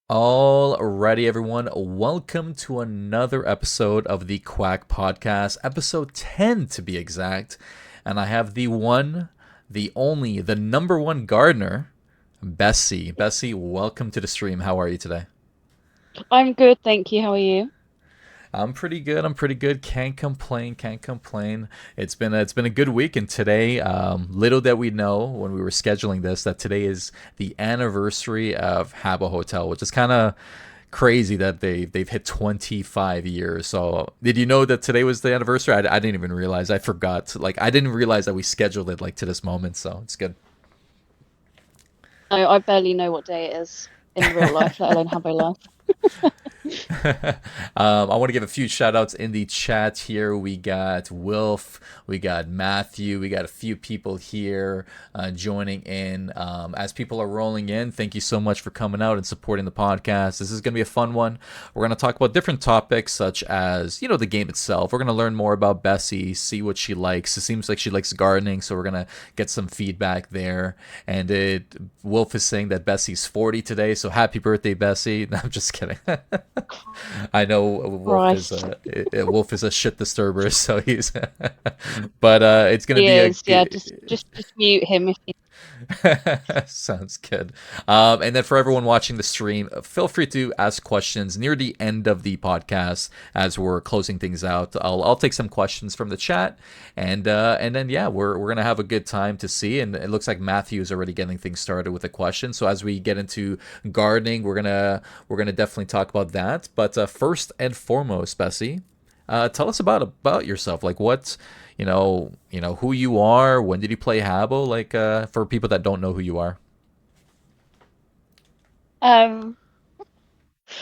Alrighty, everyone. Welcome to another episode of the Quack Podcast, episode 10 to be exact. And I have the one, the only, the number one gardener, Bessie. Bessie, welcome to the stream. How are you today? I'm good, thank you. How are you? I'm pretty good. I'm pretty good. Can't complain. Can't complain. It's been a good week, and today, little that we know when we were scheduling this, that today is the anniversary of Habbo Hotel, which is kind of crazy that they've hit 25 years. So, did you know that today was the anniversary? I didn't even realize. I forgot. Like, I didn't realize that we scheduled it like to this moment. So it's good. No, I barely know what day it is in real life, let alone Habbo life. I want to give a few shout outs in the chat here. We got Wilf, we got Matthew, we got a few people here joining in. As people are rolling in, thank you so much for coming out and supporting the podcast. This is going to be a fun one. We're going to talk about different topics such as, the game itself. We're going to learn more about Bessie, see what she likes. It seems like she likes gardening, so we're going to get some feedback there. And Wolf is saying that Bessie's 40 today, so happy birthday, Bessie. No, I'm just kidding. I know Christ. Wolf is a shit disturber, so he's. But it's gonna He be a. is, yeah, just mute him if you Sounds good. And then for everyone watching the stream, feel free to ask questions near the end of the podcast as we're closing things out. I'll take some questions from the chat, and then yeah, we're gonna have a good time to see. And it looks like Matthew is already getting things started with a question. So as we get into gardening, we're gonna definitely talk about that. But first and foremost, Bessie, tell us about yourself. Like what, who you are. When did you play Habbo? Like for people that don't know who you are. um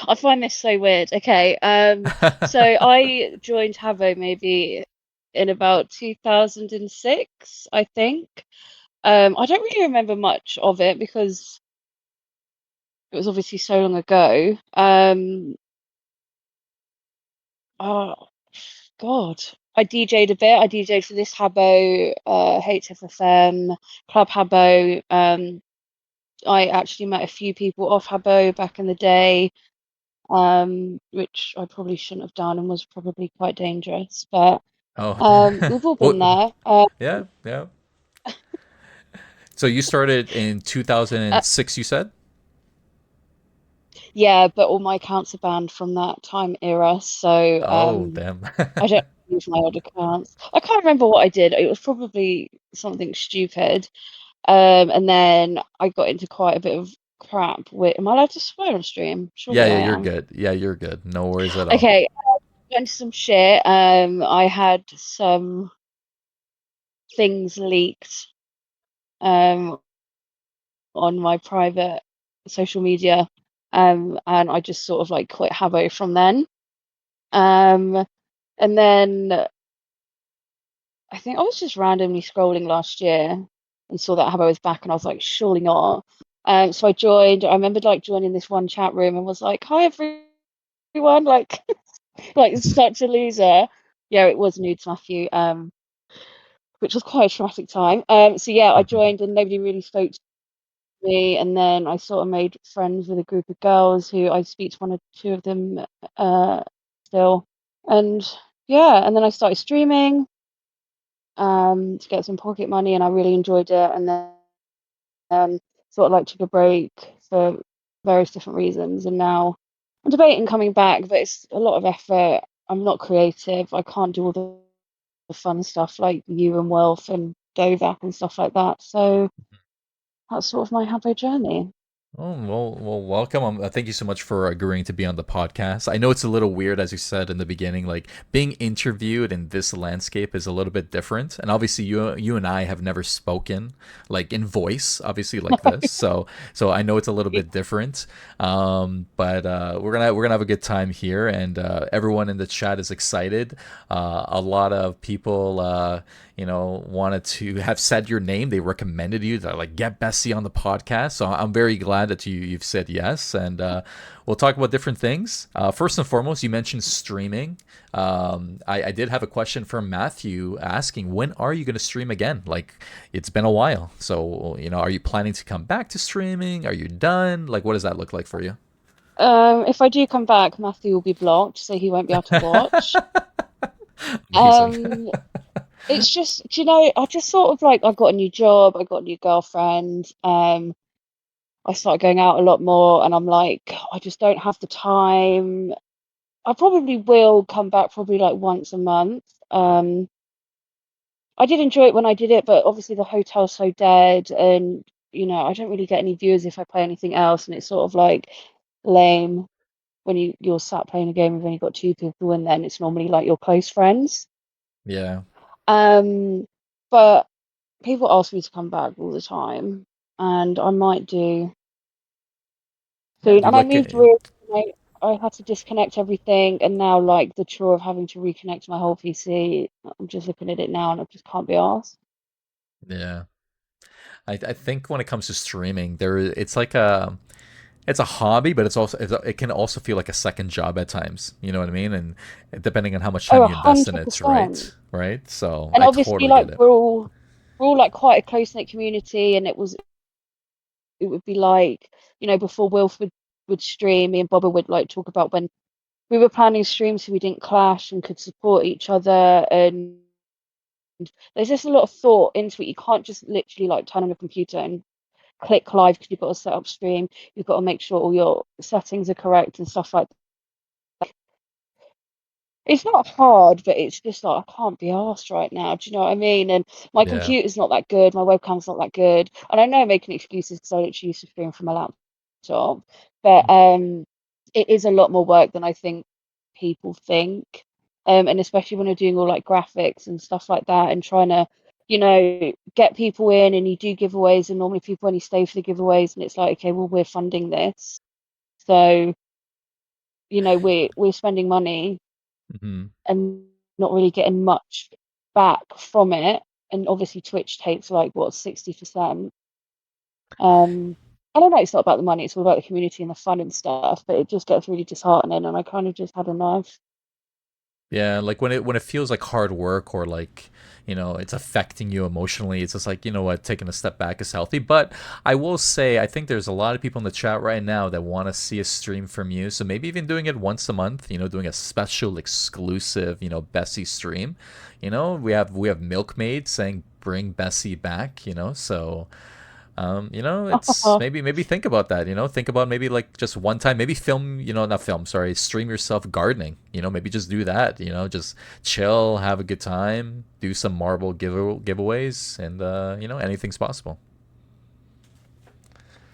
I find this so weird. Okay. So I joined Habbo maybe in about 2006, I think. I don't really remember much of it because it was obviously so long ago. Oh God. I DJ'd a bit. I DJ'd for this Habbo, HFFM, Club Habbo. I actually met a few people off Habbo back in the day, which I probably shouldn't have done and was probably quite dangerous. But Oh, we've all been well, there. yeah, yeah. So you started in Uh, 2006, you said? yeah, but all my accounts are banned from that time era, so Oh, damn. I don't use my old accounts. I can't remember what I did. It was probably something stupid. And then I got into quite a bit of crap with, am I allowed to swear on stream? Yeah, Surely yeah, I you're am. good. Yeah, you're good. No worries at all. Okay, got into some shit. I had some things leaked um on my private social media. And I just sort of like quit Habbo from then. Um, and then I think I was just randomly scrolling last year and saw that Habbo was back, and I was like, surely not. So I joined. I remembered like joining this one chat room and was like, "Hi everyone!" Like, like such a loser. Yeah, it was Nudes Matthew, which was quite a traumatic time. So yeah, I joined and nobody really spoke to me, and then I sort of made friends with a group of girls who I speak to one or two of them still, and yeah, and then I started streaming to get some pocket money, and I really enjoyed it. And then sort of like took a break for various different reasons, and now I'm debating coming back, but it's a lot of effort. I'm not creative. I can't do all the fun stuff like you and Wealth and Dovak and stuff like that. So that's sort of my Habbo journey. Oh, well, welcome. Thank you so much for agreeing to be on the podcast. I know it's a little weird, as you said in the beginning, like being interviewed in this landscape is a little bit different. And obviously, you and I have never spoken like in voice, obviously like this. So I know it's a little bit different. But we're gonna have a good time here, and everyone in the chat is excited. A lot of people. Wanted to have said your name. They recommended you to like get Bessie on the podcast. So I'm very glad that you've said yes, and we'll talk about different things. First and foremost, you mentioned streaming. I did have a question from Matthew asking, when are you going to stream again? Like it's been a while. So are you planning to come back to streaming? Are you done? Like what does that look like for you? If I do come back, Matthew will be blocked, so he won't be able to watch. Amazing. Um, it's just, do you know, I just sort of like I got a new job, I got a new girlfriend. I started going out a lot more, and I'm like, I just don't have the time. I probably will come back probably like once a month. I did enjoy it when I did it, but obviously the hotel's so dead, and I don't really get any viewers if I play anything else, and it's sort of like lame when you're sat playing a game, you've only got two people, and then it's normally like your close friends. Yeah. Um, but people ask me to come back all the time, and I might do Yeah. soon. Do you And I like moved it? really, I had to disconnect everything, and now like the chore of having to reconnect my whole PC, I'm just looking at it now, and I just can't be asked. Yeah. I think when it comes to streaming, it's like it's a hobby, but it can also feel like a second job at times. You know what I mean? And depending on how much Oh, time you invest in it, 100%. right. So And I obviously, totally get like it. we're all like quite a close knit community, and it would be like, before Wilf would stream, me and Bobba would like talk about when we were planning streams so we didn't clash and could support each other. And there's just a lot of thought into it. You can't just literally like turn on your computer and click live because you've got to set up stream. You've got to make sure all your settings are correct and stuff like that. It's not hard, but it's just like I can't be asked right now. Do you know what I mean? And my Yeah. computer's not that good, my webcam's not that good. And I know I'm making excuses because I literally used to stream from my laptop, but it is a lot more work than I think people think. And especially when you're doing all like graphics and stuff like that and trying to, get people in, and you do giveaways, and normally people only stay for the giveaways, and it's like, okay, well, we're funding this. So, we're spending money Hmm. and not really getting much back from it. And obviously Twitch takes like what, 60%. I don't know, it's not about the money, it's all about the community and the fun and stuff, but it just gets really disheartening, and I kind of just had enough. Yeah, like when it feels like hard work or like, it's affecting you emotionally, it's just like, you know what, taking a step back is healthy. But I will say, I think there's a lot of people in the chat right now that want to see a stream from you. So maybe even doing it once a month, doing a special exclusive, Bessie stream. We have Milkmaid saying bring Bessie back, so it's maybe think about that. Think about maybe like just one time, maybe film. Not film. Sorry, stream yourself gardening. Maybe just do that. Just chill, have a good time, do some marble giveaways, and anything's possible.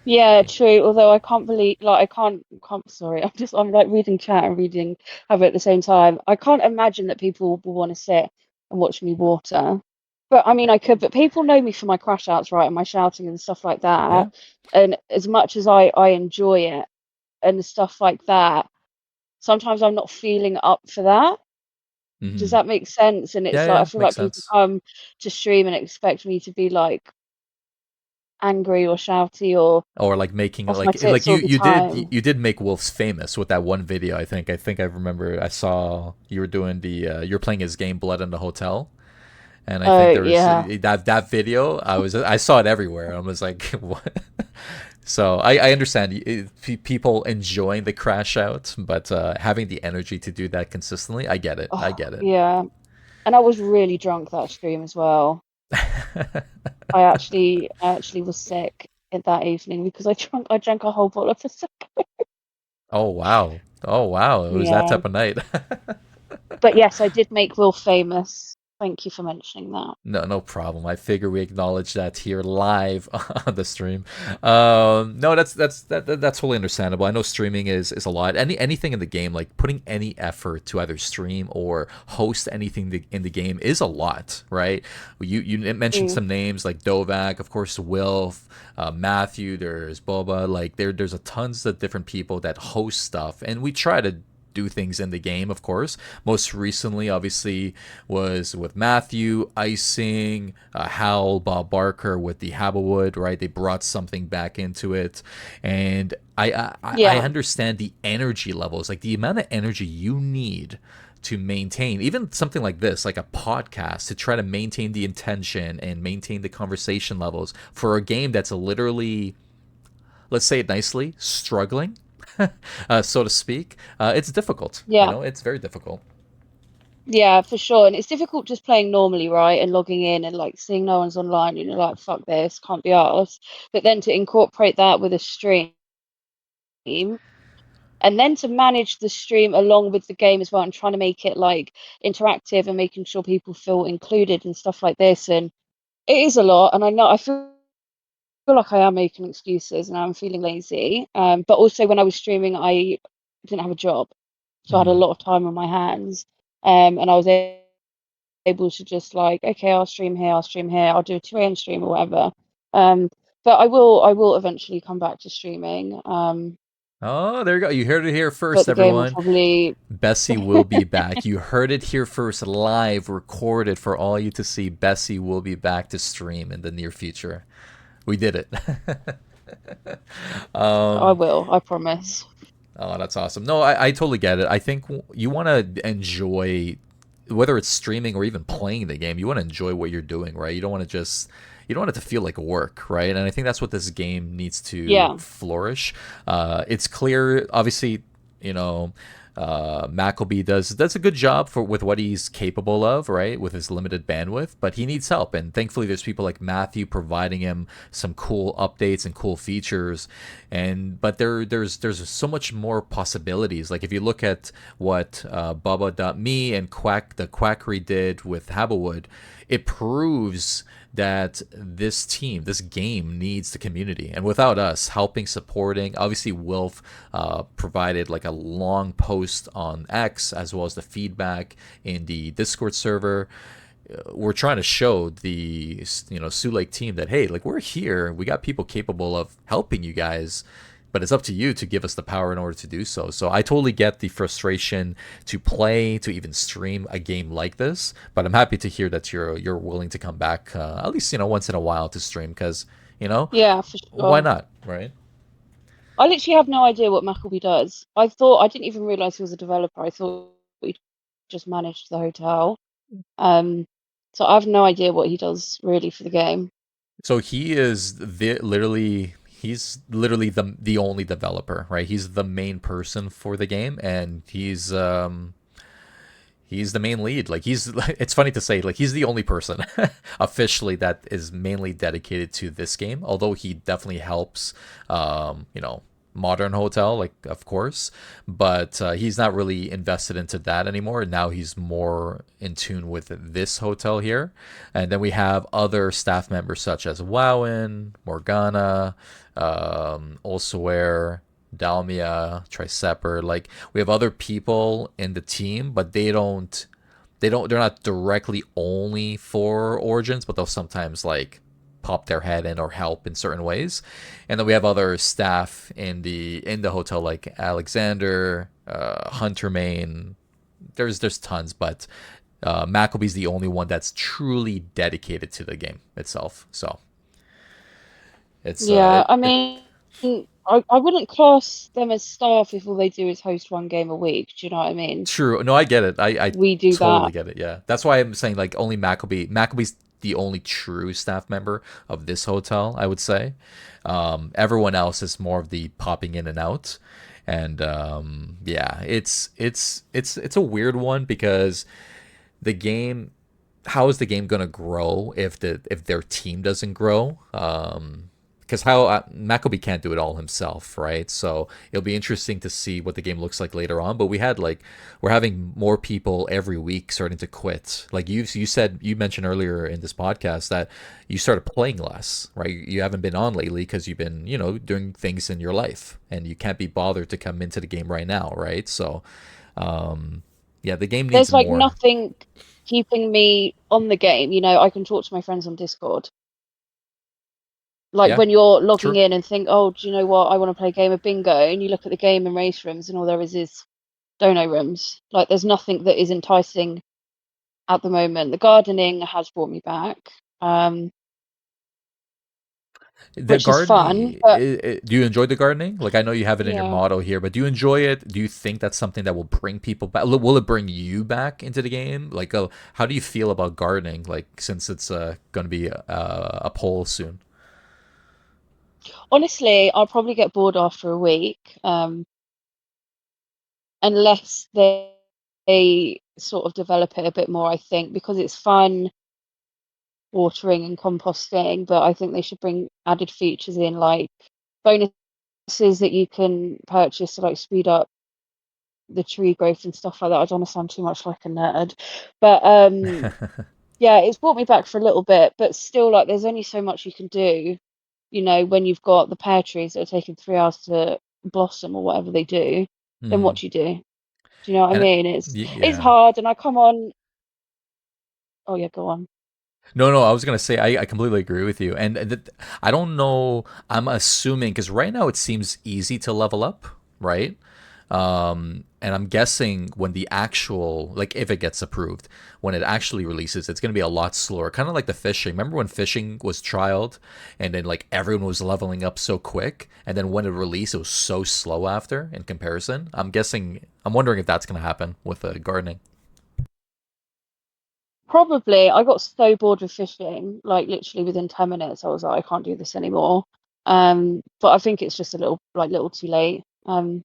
Yeah, true. Although I can't believe, like, I can't. Sorry, I'm like reading chat and reading Habbo at the same time. I can't imagine that people will want to sit and watch me water. But I mean, I could. But people know me for my crash outs, right, and my shouting and stuff like Yeah. that. And as much as I enjoy it and stuff like that, sometimes I'm not feeling up for that. Does Hmm. that make sense? And Yeah. it's like I Yeah. feel Makes like people sense. come to stream and expect me to be like angry or shouty or Or like making off my like tits you all the you did time. you did make Wolves famous with that one video. I think I remember I saw you were doing you're playing his game Blood in the Hotel. And I think Oh there was yeah. that video. I saw it everywhere. I was like, what? So I understand people enjoying the crash out, but having the energy to do that consistently, I get it. I Oh get it. yeah. And I was really drunk that stream as well. I actually was sick that evening because I drank a whole bottle of prosecco. Oh wow. Oh wow. It was that Yeah. type of night. But yes, I did make Will famous. Thank you for mentioning that. No, no problem. I figure we acknowledge that here live on the stream. No, that's totally understandable. I know streaming is a lot. Anything in the game, like putting any effort to either stream or host anything in the game is a lot, right? You mentioned True. some names like Dovak, of course, Wilf, Matthew. There's Boba. Like there's a tons of different people that host stuff, and we try to do things in the game, of course. Most recently, obviously, was with Matthew, Icing, Hal, Bob Barker with the Habbo, right? They brought something back into it. And I Yeah. understand the energy levels, like the amount of energy you need to maintain even something like this, like a podcast, to try to maintain the intention and maintain the conversation levels for a game that's literally, let's say it nicely, struggling. so to speak. It's difficult. You Yeah. know, it's very difficult. Yeah, for sure. And it's difficult just playing normally, right? And logging in and like seeing no one's online, and you're like, fuck this, can't be arsed. But then to incorporate that with a stream and then to manage the stream along with the game as well and trying to make it like interactive and making sure people feel included and stuff like this. And it is a lot. And I know I feel like I am making excuses and I'm feeling lazy. But also when I was streaming, I didn't have a job. So I had a Hmm. lot of time on my hands. And I was able to just like, okay, I'll stream here, I'll do a 2 a.m. stream or whatever. Um, but I will eventually come back to streaming. Oh, there you go. You heard it here But first, the game will everyone. probably, Bessie will be back. You heard it here first, live, recorded for all you to see. Bessie will be back to stream in the near future. We did it. I um, will, I promise. oh, that's awesome. No, I totally get it. I think you want to enjoy, whether it's streaming or even playing the game, you want to enjoy what you're doing, right? You don't want to just, you don't want it to feel like work, right? And I think that's what this game needs to Yeah, flourish. It's clear, obviously, you know, Mackleby does a good job for with what he's capable of, right, with his limited bandwidth. But he needs help, and thankfully, there's people like Matthew providing him some cool updates and cool features. And but there's so much more possibilities. Like if you look at what Bubba.me and Quack the Quackery did with Habbo, it proves that this team, this game needs the community. And without us helping, supporting, obviously Wilf provided like a long post on X as well as the feedback in the Discord server. We're trying to show the Sioux Lake team that hey, like we're here, we got people capable of helping you guys, but it's up to you to give us the power in order to do so. So I totally get the frustration to play, to even stream a game like this, but I'm happy to hear that you're willing to come back at least once in a while to stream because you know yeah, for why sure. not, right? I literally have no idea what Mackleby does. I thought I didn't even realize he was a developer. I thought he just managed the hotel. Um, so I have no idea what he does really for the game. So he is literally he's literally the only developer, right? He's the main person for the game, and he's the main lead. Like he's it's funny to say like he's the only person officially that is mainly dedicated to this game. Although he definitely helps, modern hotel like of course, but he's not really invested into that anymore. Now he's more in tune with this hotel here. And then we have other staff members such as Wowen, Morgana, Elsewhere, Dalmia, Triceper. Like we have other people in the team, but they're not directly only for Origins, but they'll sometimes like pop their head in or help in certain ways. And then we have other staff in the hotel like Alexander, Hunter Main. There's tons, but Mackleby's the only one that's truly dedicated to the game itself. So it's Yeah, I it mean, I wouldn't class them as staff if all they do is host one game a week. Do you know what I mean? true. No, I get it. I We do totally that. get it. Yeah, that's why I'm saying like only Mackleby's the only true staff member of this hotel. I would say. Everyone else is more of the popping in and out. And yeah, it's a weird one because the game, how is the game going to grow if their team doesn't grow? Because how Maccabee can't do it all himself, right? So it'll be interesting to see what the game looks like later on. But we're having more people every week starting to quit. Like you mentioned earlier in this podcast that you started playing less, right? You haven't been on lately because you've been doing things in your life, and you can't be bothered to come into the game right now, right? So yeah, the game needs There's like more. nothing keeping me on the game. I can talk to my friends on Discord. Like Yeah, when you're logging true. in and think, oh, do you know what? I want to play a game of bingo, and you look at the game and race rooms, and all there is dono rooms. Like there's nothing that is enticing at the moment. The gardening has brought me back, um, The which is fun. gardening, But do you enjoy the gardening? Like I know you have it in your yeah, motto here, but do you enjoy it? Do you think that's something that will bring people back? Will it bring you back into the game? Like, how do you feel about gardening? Like, since it's going to be a poll soon. honestly, I'll probably get bored after a week. unless they sort of develop it a bit more, I think, because it's fun watering and composting, but I think they should bring added features in, like bonuses that you can purchase to like speed up the tree growth and stuff like that. I don't want to sound too much like a nerd, but yeah, it's brought me back for a little bit, but still, like, there's only so much you can do, when you've got the pear trees that are taking 3 hours to blossom or whatever they do. Then what Mhm. do you do? Do you know what I And mean? It's yeah. hard, and I come on. Oh yeah, go on. No, no, I was gonna say I completely agree with you, and I don't know. I'm assuming because right now it seems easy to level up, right? And I'm guessing when the actual, like, if it gets approved, when it actually releases, it's gonna be a lot slower. Kind of like the fishing. Remember when fishing was trialed, and then like everyone was leveling up so quick, and then when it released, it was so slow after in comparison. I'm wondering if that's gonna happen with gardening. Probably. I got so bored with fishing, like literally within 10 minutes, I was like, I can't do this anymore. But I think it's just a little too late for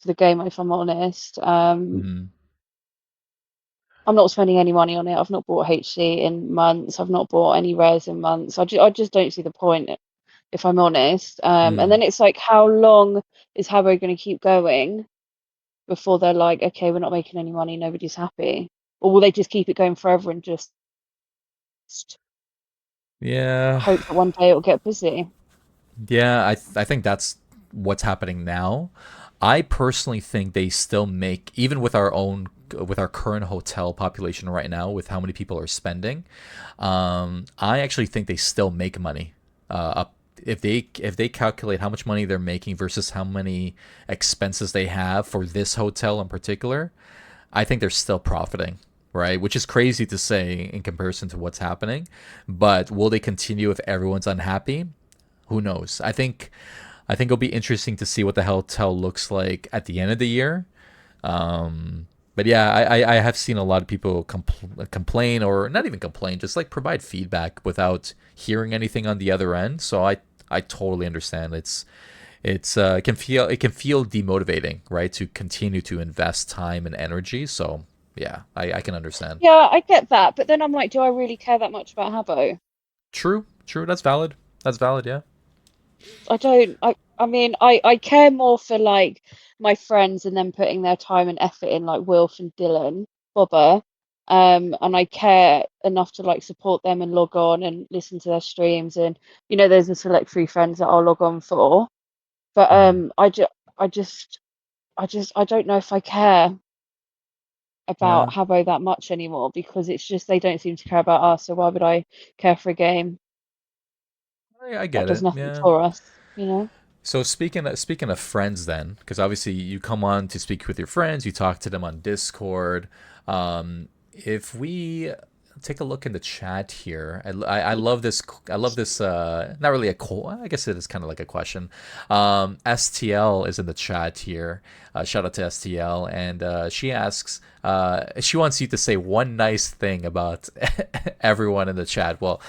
the game, if I'm honest. Hmm. I'm not spending any money on it. I've not bought HC in months. I've not bought any rares in months. I just don't see the point, if I'm honest. And Mm. then it's like, how long is Habbo going to keep going before they're like, okay, we're not making any money, nobody's happy? Or will they just keep it going forever and just Yeah. hope that one day it'll get busy? Yeah, I think that's what's happening now. I personally think they still make, even with our current hotel population right now, with how many people are spending. I actually think they still make money. Up if they calculate how much money they're making versus how many expenses they have for this hotel in particular, I think they're still profiting, right? Which is crazy to say in comparison to what's happening. But will they continue if everyone's unhappy? Who knows? I think it'll be interesting to see what the hotel looks like at the end of the year. But yeah, I have seen a lot of people complain, or not even complain, just like provide feedback without hearing anything on the other end. So I totally understand. It can feel demotivating, right? To continue to invest time and energy. So yeah, I can understand. Yeah, I get that, but then I'm like, do I really care that much about Habbo? True, true. That's valid. That's valid. Yeah. I don't. I mean, I care more for like my friends and them putting their time and effort in, like Wilf and Dylan, Bobber, and I care enough to like support them and log on and listen to their streams, and there's a select few friends that I'll log on for, but Hmm. I just, I don't know if I care about Yeah, Habbo that much anymore, because it's just they don't seem to care about us. So why would I care for a game I that get does it. nothing Yeah. for us? You know? So speaking of friends, then, because obviously you come on to speak with your friends, you talk to them on Discord. If we take a look in the chat here, I love this. I love this. Not really I guess it is kind of like a question. STL is in the chat here. Shout out to STL, and she asks. She wants you to say one nice thing about everyone in the chat. Well,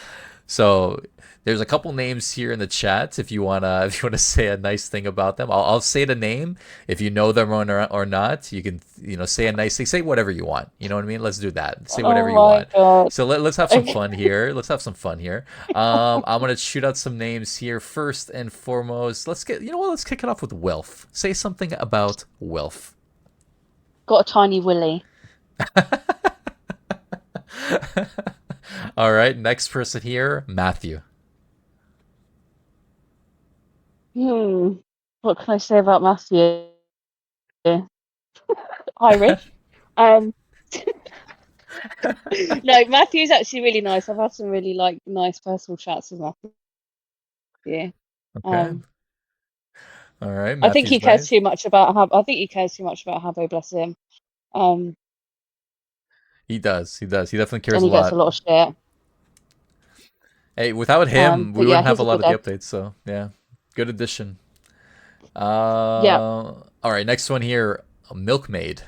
so there's a couple names here in the chat. If you wanna say a nice thing about them, I'll say the name. If you know them or not, you can say a nice thing. Say whatever you want. You know what I mean? Let's do that. Say whatever Oh you my want. God. So let's have some Okay. fun here. Let's have some fun here. I'm gonna shoot out some names here. First and foremost, let's get. You know what? Let's kick it off with Wilf. Say something about Wilf. Got a tiny willy. All right. Next person here, Matthew. Hmm. What can I say about Matthew? Irish. Um, no, Matthew's actually really nice. I've had some really like nice personal chats with Matthew. Okay. Um, All right. I think he Matthew's cares nice. too much about I think he cares too much about Habbo, bless him. Um, He does. He does. He definitely and cares a he gets a lot. lot of shit. Hey, without him, we But yeah, wouldn't have he's a a lot good of the egg. updates. So yeah, good addition. Yeah. All right, next one here, Milkmaid.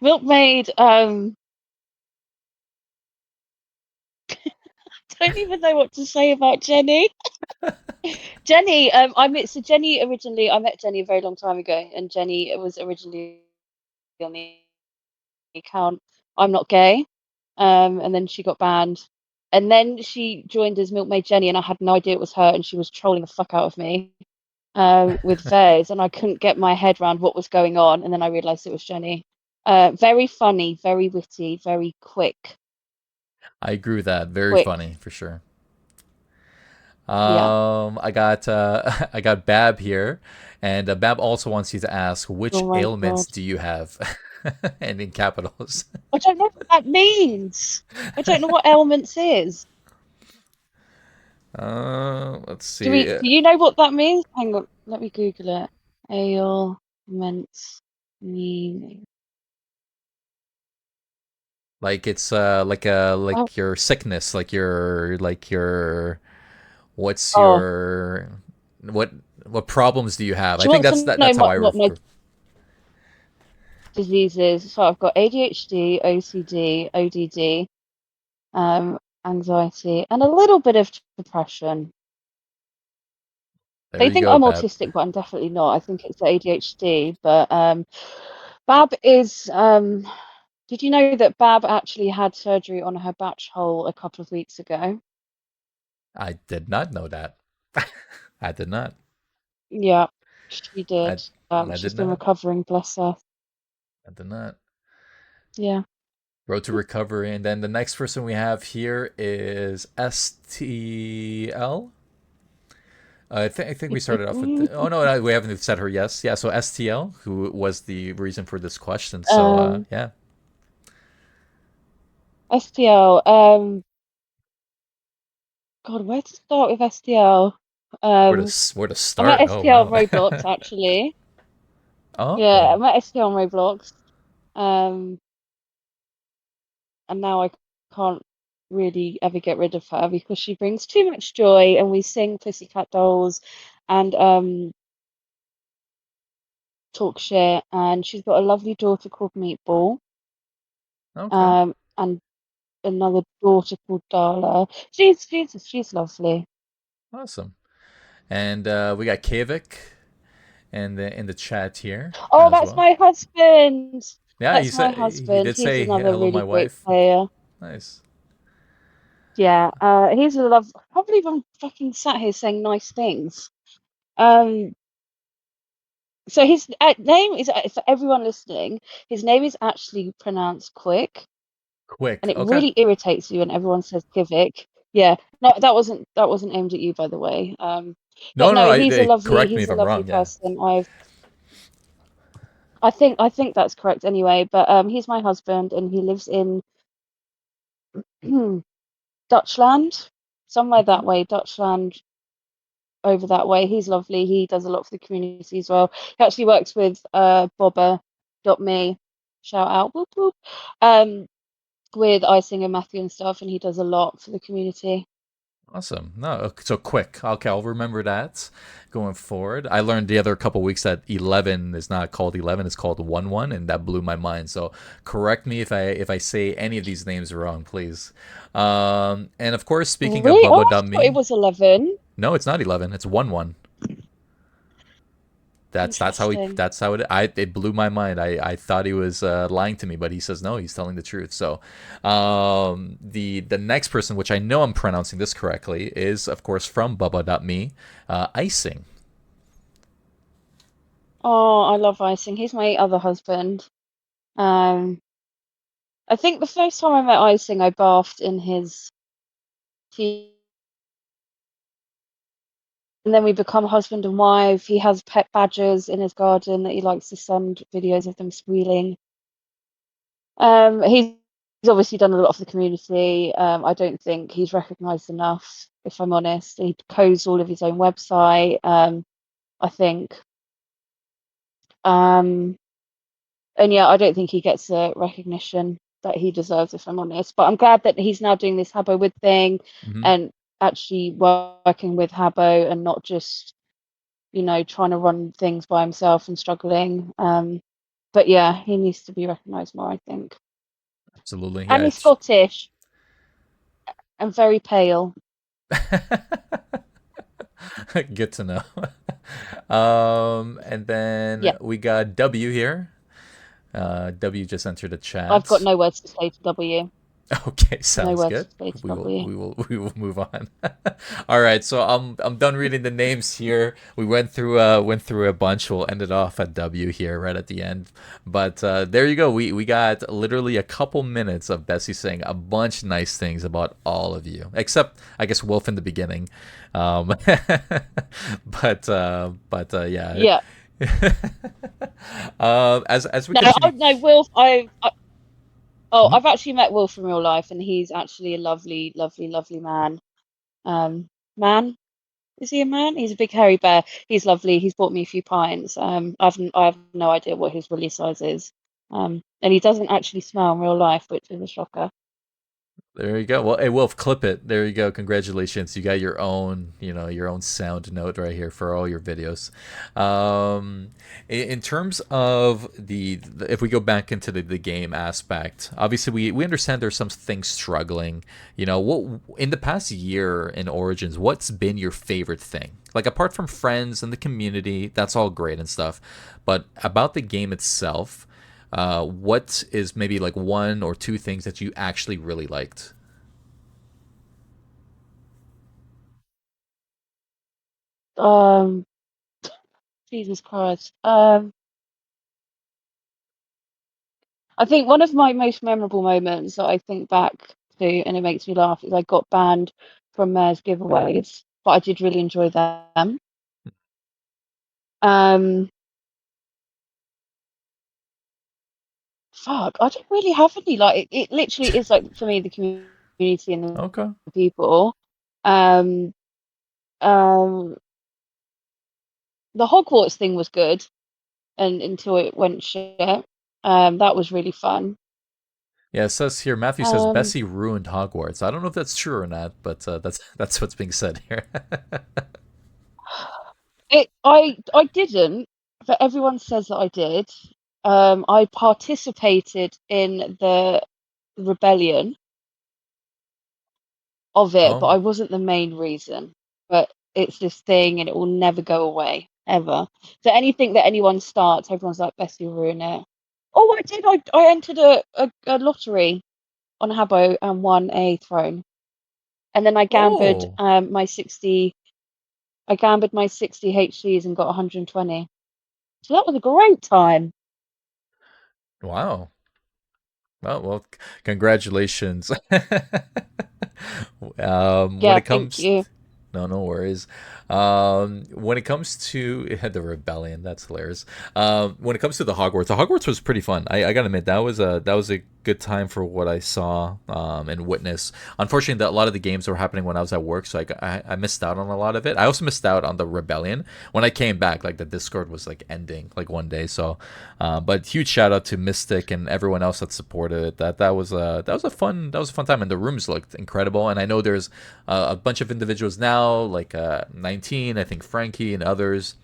Milkmaid. Don't even know what to say about Jenny. Jenny, Jenny originally, I met Jenny a very long time ago, and Jenny was originally on the account I'm Not Gay, and then she got banned, and then she joined as Milkmaid Jenny, and I had no idea it was her, and she was trolling the fuck out of me, with Vez, and I couldn't get my head around what was going on, and then I realised it was Jenny. Very funny, very witty, very I agree with that. Very quick. funny for sure. Yeah. I got I got Bab here, and Bab also wants you to ask which Oh my ailments God. do you have, and in capitals. I don't know what that means. I don't know what elements is. Let's Do see. we? Do you know what that means? Hang on, let me Google it. Ailments meaning. Like it's Oh, like your sickness, like your what's oh, your what what problems do you have? I she think wants to know that's how I what my refer. disease is. So I've got ADHD, OCD, ODD, anxiety, and a little bit of depression. There They you think go, I'm Bab. autistic, but I'm definitely not. I think it's ADHD. But Bab is. Did you know that Bab actually had surgery on her batch hole a couple of weeks ago? I did not know that. I did not. Yeah, she I did. I She's did been not. recovering, bless her. I did not. Yeah. Road to recovery, and then the next person we have here is STL. I think we started off with. Oh no, no, we haven't said her. Yes, yeah. So STL, who was the reason for this question. So Um, yeah, STL. God, where to start with STL? Um, where to I met start? Oh STL on wow. Roblox actually. Yeah, Oh, I met STL on Roblox. Um, and now I can't really ever get rid of her because she brings too much joy, and we sing Pussycat Dolls, and talk shit, and she's got a lovely daughter called Meatball, okay, and another daughter called Darla. She's lovely. awesome. And we got Kavik in the chat here Oh, as that's well. my husband. Yeah, That's my he husband. did He's say another hello, my really great wife. player. Nice. Yeah, he's a love. I can't believe I'm fucking sat here saying nice things. Um, so his name is, for everyone listening, his name is actually pronounced Quick, Quick. and it Okay. really irritates you when everyone says Kivik. Yeah, no, that wasn't aimed at you, by the way. But No, no, no, no. Correct me he's if a I'm lovely wrong. Yeah. person. I think that's correct anyway. But he's my husband, and he lives in Dutchland, somewhere Okay. that way, Dutchland, over that way. He's lovely. He does a lot for the community as well. He actually works with Bobber.me. Shout out, whoop whoop. Um, with icing and Matthew and stuff, and he does a lot for the community. Awesome. No, so quick. Okay, I'll remember that going forward. I learned the other couple weeks that 11 is not called 11; it's called 11, and that blew my mind. So correct me if I say any of these names wrong, please. And of course, speaking of Really? Oh, I thought it Bubba.me, was 11. no, it's not 11. It's 11. Interesting. That's how it blew my mind. I thought he was lying to me, but he says no, he's telling the truth. So the next person, which I know I'm pronouncing this correctly, is of course from Bubba.me, icing. Oh, I love icing. He's my other husband. Um, I think the first time I met icing, I bathed in his tea, and then we become husband and wife. He has pet badgers in his garden that he likes to send videos of them squealing. He's obviously done a lot for the community. I don't think he's recognised enough, if I'm honest. He codes all of his own website. I think. Um, and yeah, I don't think he gets the recognition that he deserves, if I'm honest. But I'm glad that he's now doing this Habbo with thing, Hmm. and actually working with Habbo, and not just, trying to run things by himself and struggling. But yeah, he needs to be recognised more, I think. Absolutely, And yeah. he's It's Scottish and very pale. Good to know. And then Yeah, we got W here. W just entered the I've got chat. no words to say to W. Okay, No sounds words good. to say to We will W. we will we will move on. All right, so I'm done reading the names here. We went through a bunch. We'll end it off at W here right at the end. But there you go. We got literally a couple minutes of Bessie saying a bunch of nice things about all of you, except I guess Wolf in the beginning. Um, but yeah. Yeah. As we No, continue. no, Wilf. Oh, Mhm. I've actually met Wilf in real life, and he's actually a lovely, lovely, lovely man. Man, is he a man? He's a big hairy bear. He's lovely. He's bought me a few pints. I have no idea what his release size is. And he doesn't actually smell in real life, which is a shocker. There you go. Well, hey, Wolf, clip it. There you go. Congratulations. You got your own, your own sound note right here for all your videos. In terms of if we go back into the game aspect, obviously we understand there's some things struggling. What in the past year in Origins, what's been your favorite thing? Like apart from friends and the community, that's all great and stuff. But about the game itself, what is maybe like one or two things that you actually really liked? Um, Jesus Christ. I think one of my most memorable moments that I think back to, and it makes me laugh, is I got banned from Mayor's giveaways, but I did really enjoy them. Um, Fuck, I don't really have any. Like, it literally is like for me the community and Okay. the people. Um, um, the Hogwarts thing was good, and until it went shit. That was really fun. Yeah, it says here. Matthew says Um, Bessie ruined Hogwarts. I don't know if that's true or not, but that's what's being said here. I didn't, but everyone says that I did. I participated in the rebellion of it, but Oh, I wasn't the main reason. But it's this thing, and it will never go away ever. So anything that anyone starts, everyone's like, "Bessie will ruin it." Oh, I did. I entered a lottery on Habbo and won a throne, and then oh, my 60. I gambled my 60 HCs and got 120. So that was a great time. wow. Well, congratulations. When Yeah, it thank comes, you. no worries. When it comes to the rebellion, that's hilarious. When it comes to the Hogwarts was pretty fun. I gotta admit that was a good time for what I saw and witnessed. Unfortunately, a lot of the games were happening when I was at work, so I missed out on a lot of it. I also missed out on the rebellion when I came back. Like the Discord was like ending like one day, so but huge shout out to Mystic and everyone else that supported it. That was a fun time, and the rooms looked incredible. And I know there's a bunch of individuals now, like 19, I think Frankie and others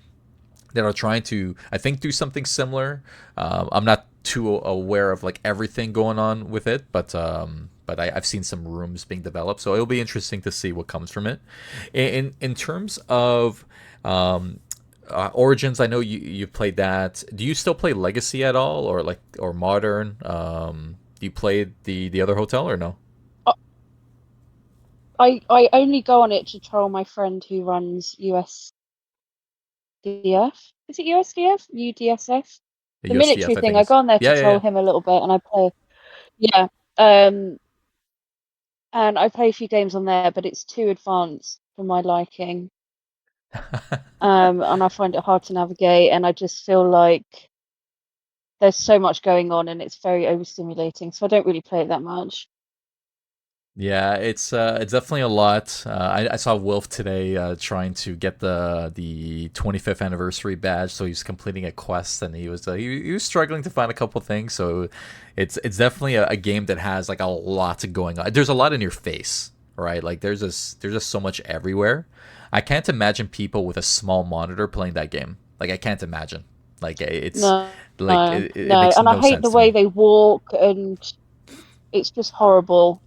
that are trying to, I think, do something similar. I'm not too aware of like everything going on with it, but I've seen some rooms being developed, so it'll be interesting to see what comes from it. In terms of Origins, I know you played that. Do you still play Legacy at all, or Modern? Do you play the other hotel or no? I, I only go on it to troll my friend who runs USDF. Is it USDF? UDSF? The The USDF, military I think thing. I is. go on there to Yeah, troll him a little bit, and I play. Yeah. Um, and I play a few games on there, but it's too advanced for my liking. yeah. And I find it hard to navigate, and I just feel like there's so much going on, and it's very overstimulating. So I don't really play it that much. Yeah, it's definitely a lot. I saw Wolf today trying to get the 25th anniversary badge, so he's completing a quest, and he was struggling to find a couple things. So it's definitely a game that has like a lot going on. There's a lot in your face, right? Like there's just so much everywhere. I can't imagine people with a small monitor playing that game. Like I can't imagine. Like it's No, like no, it no. makes And I no hate the sense to way me. they walk, and it's just horrible.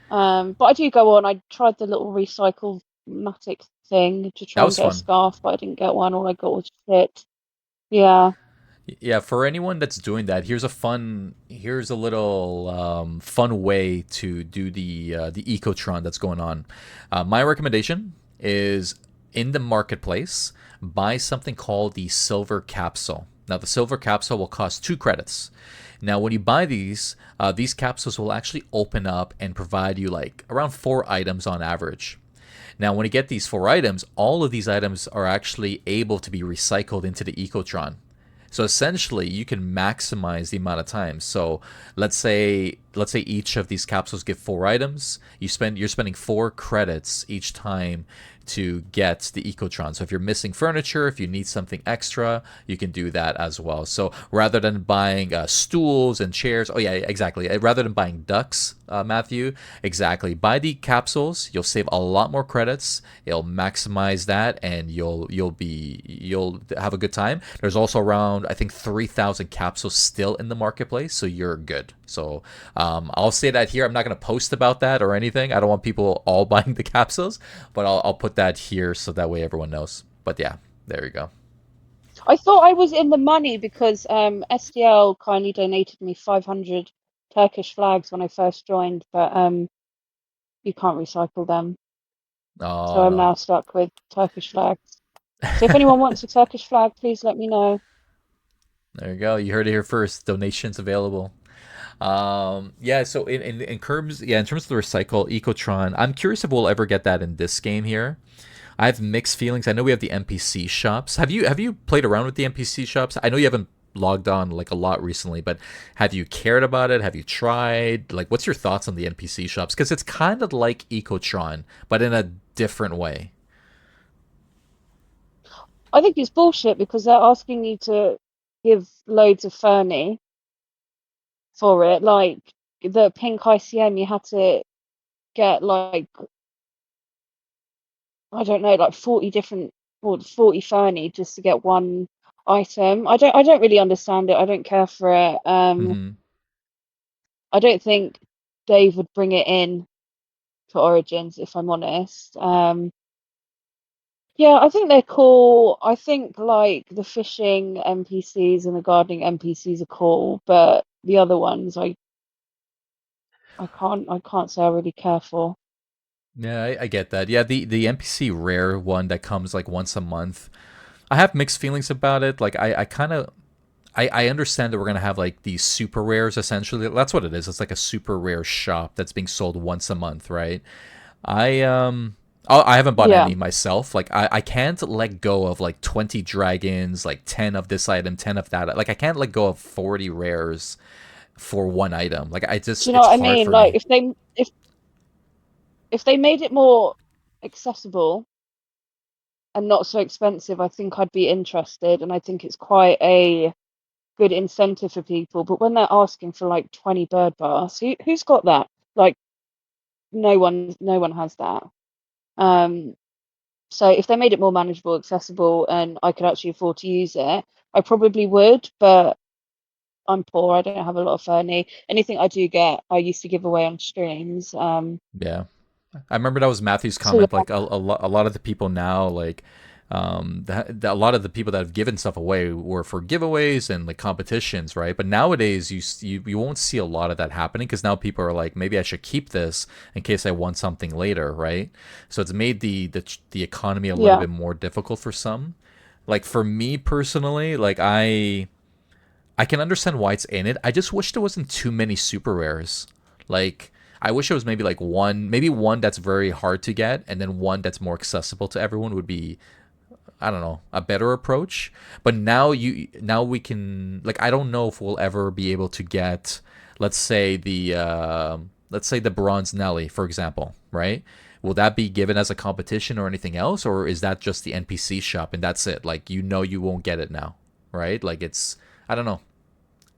But I do go on. I tried the little recycle matic thing to That try and was get a fun. scarf, but I didn't get one. All I got was shit. Yeah. Yeah, for anyone that's doing that, here's a little fun way to do the ecotron that's going on. My recommendation is in the marketplace, buy something called the silver capsule. Now, the silver capsule will cost 2 credits. Now, when you buy these capsules will actually open up and provide you like around 4 items on average. Now, when you get these 4 items, all of these items are actually able to be recycled into the ecotron. So essentially, you can maximize the amount of time. So let's say each of these capsules give 4 items. You're spending 4 credits each time to get the ecotron. So if you're missing furniture, if you need something extra, you can do that as well. So rather than buying stools and chairs, oh yeah, exactly. Rather than buying ducks, Matthew, exactly. Buy the capsules. You'll save a lot more credits. It'll maximize that, and you'll have a good time. There's also around I think 3,000 capsules still in the marketplace, so you're good. So I'll say that here. I'm not gonna post about that or anything. I don't want people all buying the capsules, but I'll put that here so that way everyone knows. But yeah, there you go. I thought I was in the money because SDL kindly donated me 500 Turkish flags when I first joined, but you can't recycle them. So Oh I'm no. now stuck with Turkish flags. So if anyone wants a Turkish flag, please let me know. There you go. You heard it here first. Donations available. Yeah, so in terms of the recycle Ecotron, I'm curious if we'll ever get that in this game here. I have mixed feelings. I know we have the NPC shops. Have you played around with the NPC shops? I know you haven't logged on like a lot recently, but have you cared about it? Have you tried? Like, what's your thoughts on the NPC shops? Because it's kind of like Ecotron, but in a different way. I think it's bullshit because they're asking you to give loads of Fernie for it. Like the pink ICM, you had to get like, I don't know, like 40 different or 40 Fernie just to get one item. I don't really understand it. I don't care for it. Mm-hmm. I don't think Dave would bring it in for Origins, if I'm honest. Yeah, I think they're cool. I think like the fishing NPCs and the gardening NPCs are cool, but the other ones I can't say I really care for. Yeah, I get that. Yeah, the NPC rare one that comes like once a month. I have mixed feelings about it. Like I kind of I understand that we're gonna have like these super rares essentially. That's what it is. It's like a super rare shop that's being sold once a month, right? I haven't bought Yeah. any myself. Like I can't let go of like 20 dragons, like 10 of this item, 10 of that. Like I can't let go of 40 rares for one item. Like I Do just you know it's what I hard mean? for Like me. if they made it more accessible and not so expensive, I think I'd be interested, and I think it's quite a good incentive for people. But when they're asking for like 20 bird bars, who's got that? Like no one has that. Um, so if they made it more manageable, accessible, and I could actually afford to use it, I probably would, but I'm poor. I don't have a lot of Fernie. Anything I do get, I used to give away on streams. Yeah. I remember that was Matthew's So comment. yeah, Like a lot of the people now, like a lot of the people that have given stuff away were for giveaways and like competitions, right? But nowadays, you won't see a lot of that happening because now people are like, maybe I should keep this in case I want something later, right? So it's made the economy a little yeah. bit more difficult for some. Like for me personally, like I can understand why it's in it. I just wish there wasn't too many super rares. Like I wish it was maybe like one, maybe one that's very hard to get, and then one that's more accessible to everyone would be, I don't know, a better approach. But now we can like I don't know if we'll ever be able to get, let's say the bronze Nelly, for example, right? Will that be given as a competition or anything else, or is that just the NPC shop and that's it? Like you won't get it now, right? Like it's I don't know.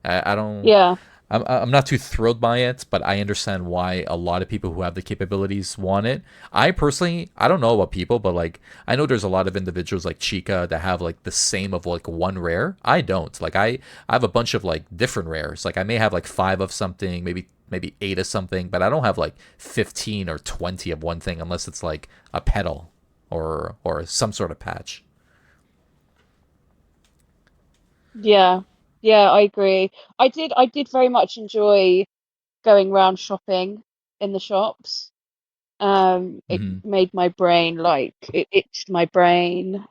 I don't. Yeah. I'm not too thrilled by it, but I understand why a lot of people who have the capabilities want it. I personally, I don't know about people, but like I know there's a lot of individuals like Chica that have like the same of like one rare. I don't. Like I have a bunch of like different rares. Like I may have like 5 of something, maybe 8 of something, but I don't have like 15 or 20 of one thing unless it's like a pedal. or some sort of patch. Yeah, yeah, I agree. I did very much enjoy going around shopping in the shops. It Hmm. made my brain like it itched my brain.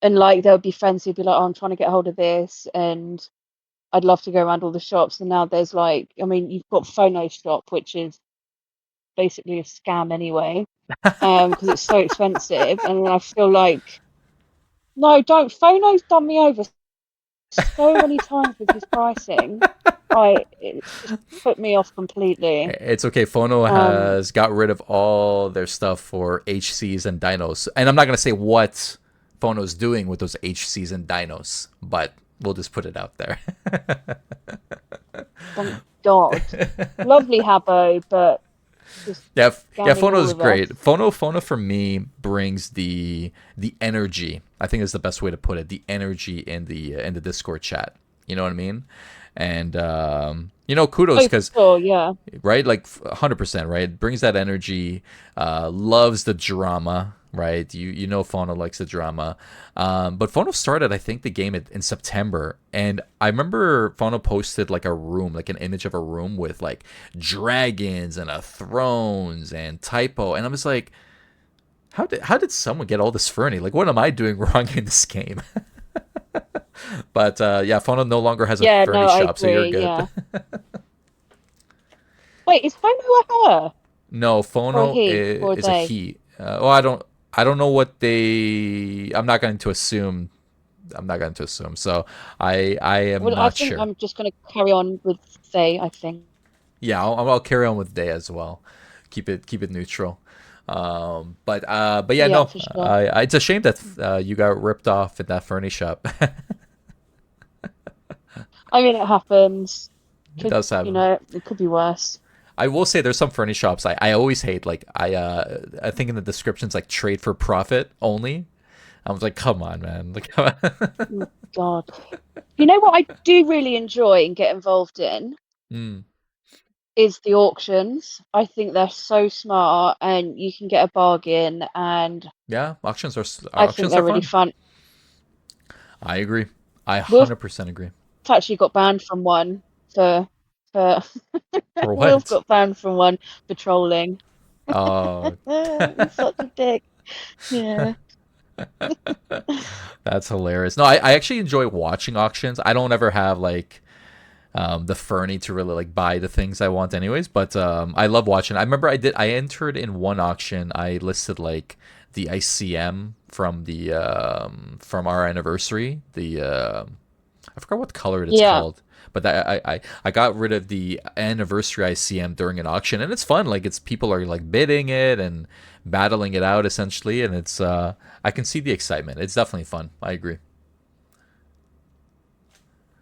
And like there would be friends who'd be like, "Oh, I'm trying to get hold of this," and I'd love to go around all the shops. And now there's like, I mean, you've got Phono Shop, which is basically a scam anyway, because it's so expensive. And then I feel like, no, don't. Phono's done me over so many times with his pricing. It's just put me off completely. It's okay. Phono Um, has got rid of all their stuff for HCs and dinos, and I'm not gonna say what Phono's doing with those HCs and dinos, but we'll just put it out there. thank God. Lovely Habbo, but just Yeah, yeah. scamming Phono all is of us. great. Phono for me brings the energy. I think is the best way to put it. The energy in the Discord chat. You know what I mean? And kudos Oh, for because sure, yeah. right, like 100%, right? Brings that energy. Loves the drama. Right, you know Fauna likes the drama, but Fauna started I think the game in September, and I remember Fauna posted like a room, like an image of a room with like dragons and a thrones and typo, and I'm just like, how did someone get all this Fernie? Like, what am I doing wrong in this game? But yeah, Fauna no longer has a Yeah, Fernie no, I shop, so you're agree, good. yeah. Wait, is Phono a her No, or a Phono he or a is a they? he. Well, I don't know what they. I'm not going to assume. I'm not going to assume. So I am Well, I not think sure. I'm just going to carry on with they, I think. Yeah, I'll carry on with day as well. Keep it neutral. But yeah, Yeah, no. for sure. It's a shame that you got ripped off at that Fernie shop. I mean, it happens. It does have. It could be worse. I will say there's some Fernie shops I always hate. Like I think in the descriptions like trade for profit only. I was like, come on, man. Like, Oh, God. You know what I do really enjoy and get involved in mm, is the auctions. I think they're so smart and you can get a bargain, and yeah, I think auctions are they're really fun. fun. I agree. I Wilf 100% agree. actually got banned from one for For Wilf what? got banned from one for trolling. Oh, He's such a dick. Yeah. that's hilarious. No, I actually enjoy watching auctions. I don't ever have like the Fernie to really like buy the things I want anyways, but I love watching. I remember I entered in one auction. I listed like the ICM from our anniversary. I forgot what color it's Yeah. called, but I got rid of the anniversary ICM during an auction, and it's fun. Like it's people are like bidding it and battling it out essentially, and it's I can see the excitement. It's definitely fun. I agree.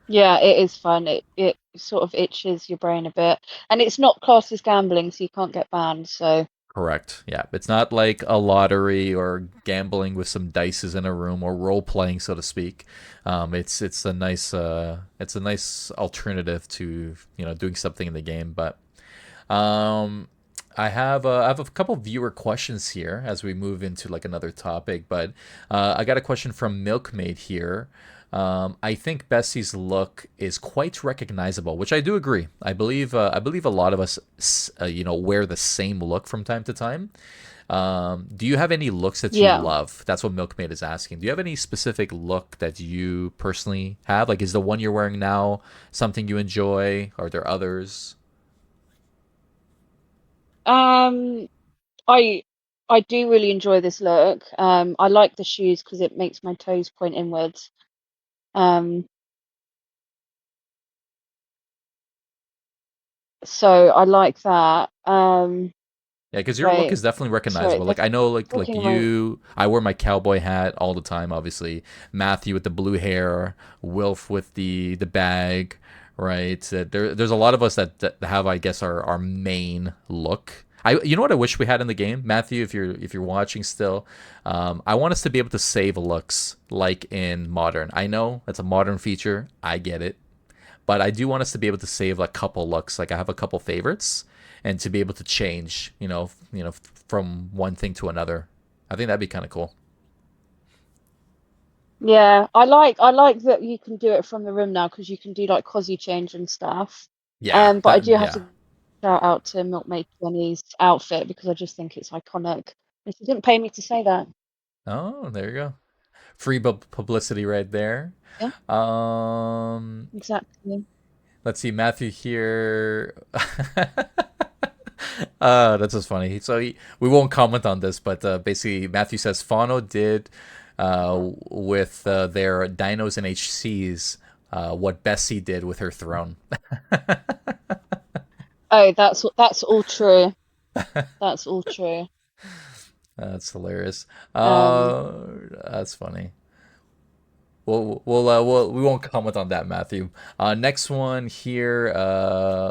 Yeah, it is fun. It sort of itches your brain a bit. And it's not classed as gambling, so you can't get banned. So Correct. Yeah, it's not like a lottery or gambling with some dices in a room or role playing, so to speak. It's a nice alternative to doing something in the game. But um, I have a couple viewer questions here as we move into like another topic. But I got a question from Milkmaid here. I think Bessie's look is quite recognizable, which I do agree. I believe a lot of us, wear the same look from time to time. Do you have any looks that you yeah. love? That's what Milkmaid is asking. Do you have any specific look that you personally have? Like, is the one you're wearing now something you enjoy? Are there others? Um, I I do really enjoy this look. I like the shoes because it makes my toes point inwards. Um, so I like that. Yeah, because your look Wait, is definitely sorry, recognizable. they're Like I know, like talking about. you, I wear my cowboy hat all the time. Obviously, Matthew with the blue hair, Wilf with the bag, right? There's a lot of us that have, I guess, our main look. You know what I wish we had in the game, Matthew, if you're watching still, I want us to be able to save looks like in modern. I know that's a modern feature. I get it, but I do want us to be able to save like couple looks. Like I have a couple favorites, and to be able to change, from one thing to another. I think that'd be kind of cool. Yeah, I like that you can do it from the room now because you can do like cozy change and stuff. Yeah, But I do have yeah. to shout out to Milkmaid Jenny's outfit because I just think it's iconic. And she didn't pay me to say that. Oh, there you go. Free publicity right there. Yeah, Um, exactly. let's see, Matthew here. That's just funny. So we won't comment on this, but basically Matthew says Fano did with their dinos and HCs what Bessie did with her throne. Oh, that's all true. That's all true. That's hilarious. Um, Uh, that's funny. We won't comment on that, Matthew. Next one here.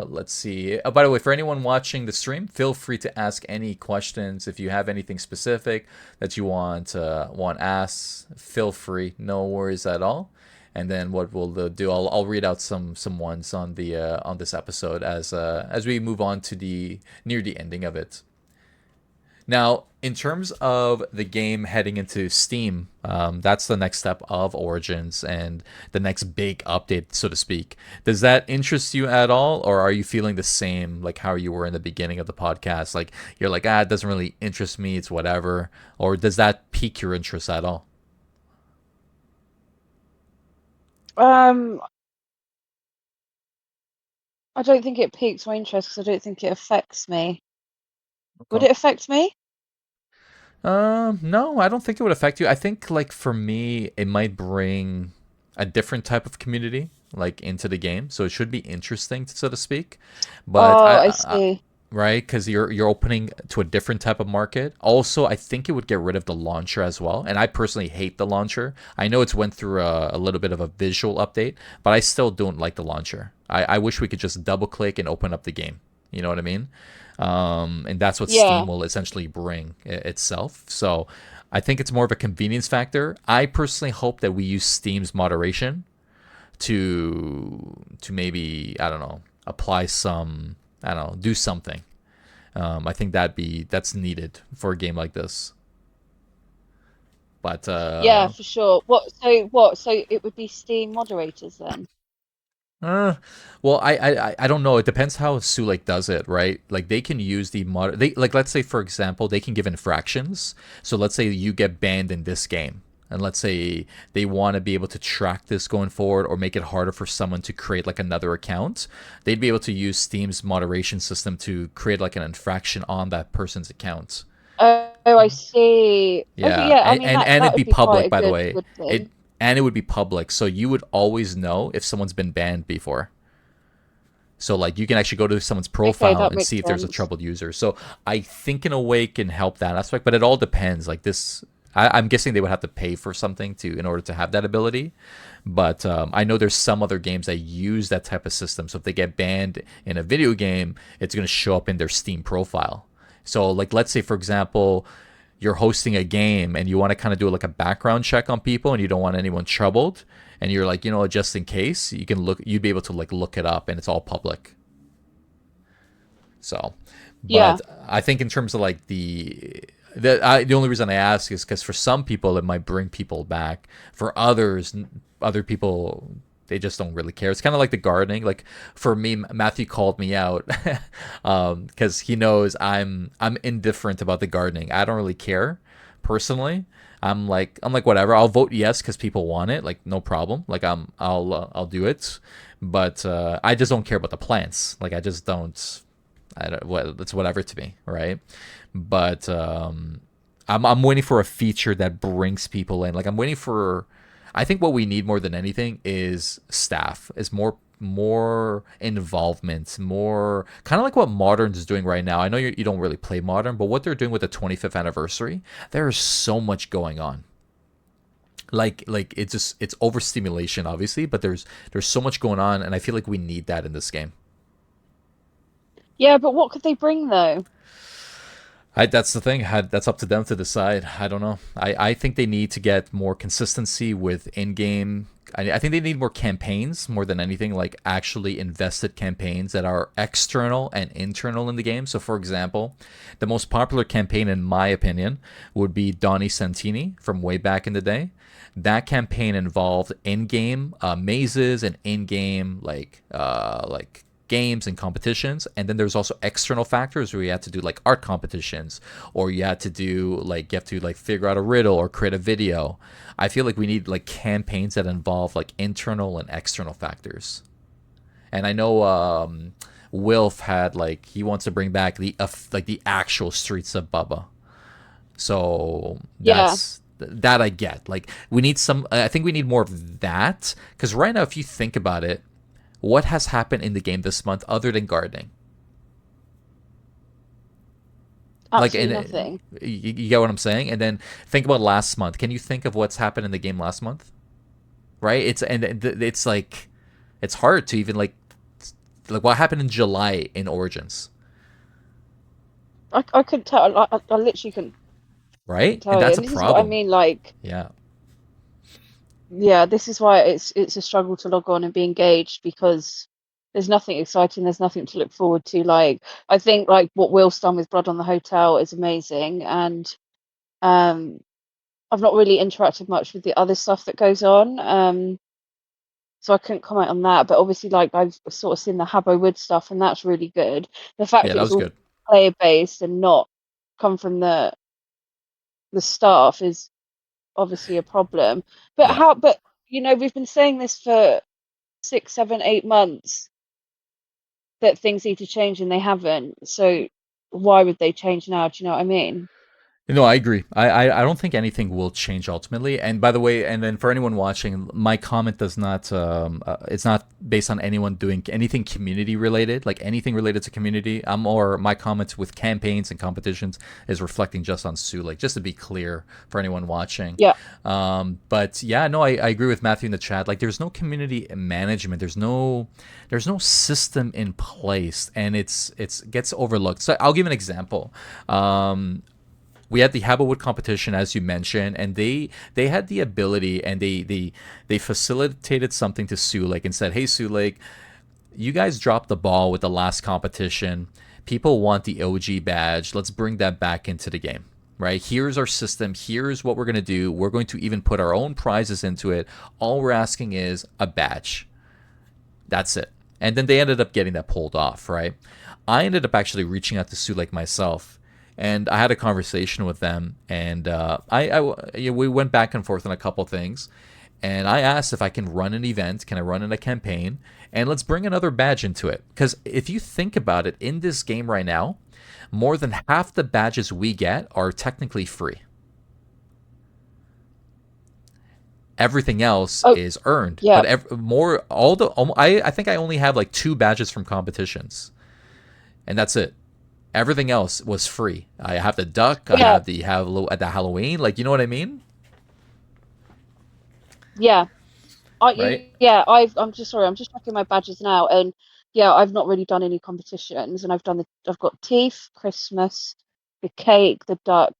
Let's see. By the way, for anyone watching the stream, feel free to ask any questions if you have anything specific that you want asked. Feel free, no worries at all. And then what we'll do, I'll read out some ones on the on this episode as we move on to the near the ending of it. Now, in terms of the game heading into Steam, that's the next step of Origins and the next big update, so to speak. Does that interest you at all, or are you feeling the same like how you were in the beginning of the podcast? Like you're like, it doesn't really interest me, it's whatever. Or does that pique your interest at all? um, I don't think it piques my interest because I don't think it affects me. Would Okay. it affect me? No, I don't think it would affect you. I think like for me, it might bring a different type of community like into the game, so it should be interesting, so to speak. But Oh, I I see. right, because you're opening to a different type of market. Also, I think it would get rid of the launcher as well, and I personally hate the launcher. I know it's went through a little bit of a visual update, but I still don't like the launcher. I wish we could just double click and open up the game. You know what I mean? And that's what Steam Yeah. will essentially bring itself. So I think it's more of a convenience factor. I personally hope that we use Steam's moderation to maybe, I don't know, apply some, I don't know, do something. I think that's needed for a game like this. But Yeah, for sure. So it would be Steam moderators then. Uh, well, I don't know. It depends how Sulik does it, right? Like they can use the mod. They like let's say for example they can give infractions. So let's say you get banned in this game, and let's say they want to be able to track this going forward or make it harder for someone to create like another account. They'd be able to use Steam's moderation system to create like an infraction on that person's account. Oh, I see. Okay, Yeah, yeah, I and, mean and that and that it'd would be be quite public, a by the good way. good It thing. and it would be public, so you would always know if someone's been banned before. So like you can actually go to someone's Okay, profile that and makes see if there's a sense. troubled user. So I think in a way it can help that aspect, but it all depends. Like this, I'm guessing they would have to pay for something to in order to have that ability. But I know there's some other games that use that type of system. So if they get banned in a video game, it's going to show up in their Steam profile. So like let's say for example, you're hosting a game and you want to kind of do like a background check on people and you don't want anyone troubled and you're like, just in case, you'd be able to like look it up and it's all public. So, Yeah. but I think in terms of like the only reason I ask is because for some people it might bring people back. For others, other people they just don't really care. It's kind of like the gardening. Like for me, Matthew called me out because he knows I'm indifferent about the gardening. I don't really care personally. I'm like whatever. I'll vote yes because people want it. Like no problem. Like I'll do it. But I just don't care about the plants. Like I just don't. I don't, what it's whatever to me, right? But I'm waiting for a feature that brings people in. Like I'm waiting for. I think what we need more than anything is staff. Is more involvement, more kind of like what Modern is doing right now. I know you don't really play Modern, but what they're doing with the 25th anniversary, there is so much going on. Like it's overstimulation obviously, but there's so much going on, and I feel like we need that in this game. Yeah, but what could they bring though? That's the thing. That's up to them to decide. I don't know. I think they need to get more consistency with in-game I think they need more campaigns more than anything, like actually invested campaigns that are external and internal in the game. So, for example, the most popular campaign, in my opinion, would be Donnie Santini from way back in the day. That campaign involved in-game mazes and in-game like games and competitions, and then there's also external factors where you had to do like art competitions, or you had to do like you have to like figure out a riddle or create a video. I feel like we need like campaigns that involve like internal and external factors. And I know Wilf had like he wants to bring back the like the actual Streets of Bubba. So Yeah. that I get. Like we need some. I think we need more of that because right now, if you think about it, what has happened in the game this month other than gardening? Like, Absolutely and nothing. you get what I'm saying. And then think about last month. Can you think of what's happened in the game last month? Right? It's like it's hard to even like what happened in July in Origins, I couldn't tell. I literally couldn't right? And tell you. that's a And this is what I problem. mean. Like, Yeah, yeah, this is why it's a struggle to log on and be engaged because there's nothing exciting. There's nothing to look forward to. Like, I think like what Will's done with Blood on the Hotel is amazing, and um, I've not really interacted much with the other stuff that goes on. So I couldn't comment on that. But obviously, like I've sort of seen the Habbo Wood stuff, and that's really good. The fact yeah, it that was was all good. player based and not come from the staff is obviously a problem. But Yeah. how? But we've been saying this for 6, 7, 8 months that things need to change, and they haven't. So why would they change now? Do you know what I mean? No, I agree. I don't think anything will change ultimately. And by the way, and then for anyone watching, my comment does not it's not based on anyone doing anything community related, like anything related to community. I'm or my comments with campaigns and competitions is reflecting just on Sue. Like just to be clear for anyone watching. Yeah, But yeah, no, I agree with Matthew in the chat. Like there's no community management. There's no system in place, and it's gets overlooked. So I'll give an example. We had the Habbo competition, as you mentioned, and they had the ability, and they facilitated something to Sioux Lake and said, "Hey, Sioux Lake, you guys dropped the ball with the last competition. People want the OG badge. Let's bring that back into the game." Right? Here's our system. Here's what we're going to do. We're going to even put our own prizes into it. All we're asking is a badge. That's it. And then they ended up getting that pulled off, right? I ended up actually reaching out to Sioux Lake myself, and I had a conversation with them, and we went back and forth on a couple things, and I asked if I can run an event, can I run in a campaign, and let's bring another badge into it. Because if you think about it, in this game right now, more than half the badges we get are technically free. Everything else oh is earned, yeah, but more all the I think I only have like two badges from competitions, and that's it. Everything else was free. I have the duck. I yeah, have the Halloween. Like you know what I mean, yeah. right? I'm just sorry. I'm just checking my badges now, and yeah, I've not really done any competitions, and I've got teeth, Christmas, the cake, the duck,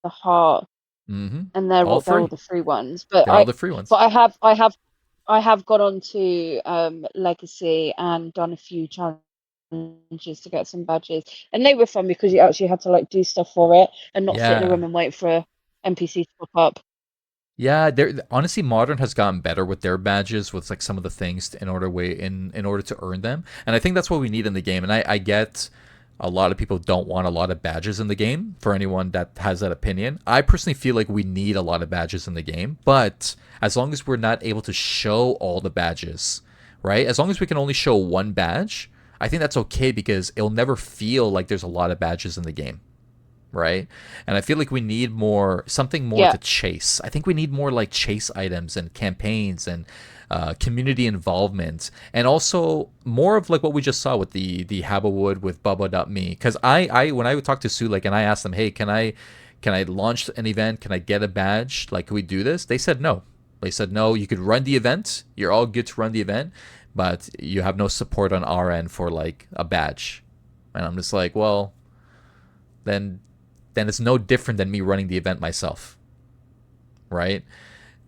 the heart, Mm-hmm. and All they're all free. the free ones. But They're all the free but ones. I have got on to Legacy and done a few challenges to get some badges, and they were fun because you actually had to like do stuff for it and not sit in a Yeah, room and wait for a NPC to pop up. yeah. They're honestly modern has gotten better with their badges, with like some of the things in order to earn them, and I think that's what we need in the game. And I get a lot of people don't want a lot of badges in the game. For anyone that has that opinion, I personally feel like we need a lot of badges in the game, but as long as we're not able to show all the badges, right? As long as we can only show one badge, I think that's okay because it'll never feel like there's a lot of badges in the game, right? And I feel like we need more something more Yeah, to chase. I think we need more like chase items and campaigns and community involvement, and also more of like what we just saw with the Habawood with Bubba.me. Because I when I would talk to Sue like and I asked them, hey, can I launch an event? Can I get a badge? Like, can we do this? They said no. They said no. You could run the event. You're all good to run the event, but you have no support on our end for like a badge. And I'm just like, well, then it's no different than me running the event myself, right?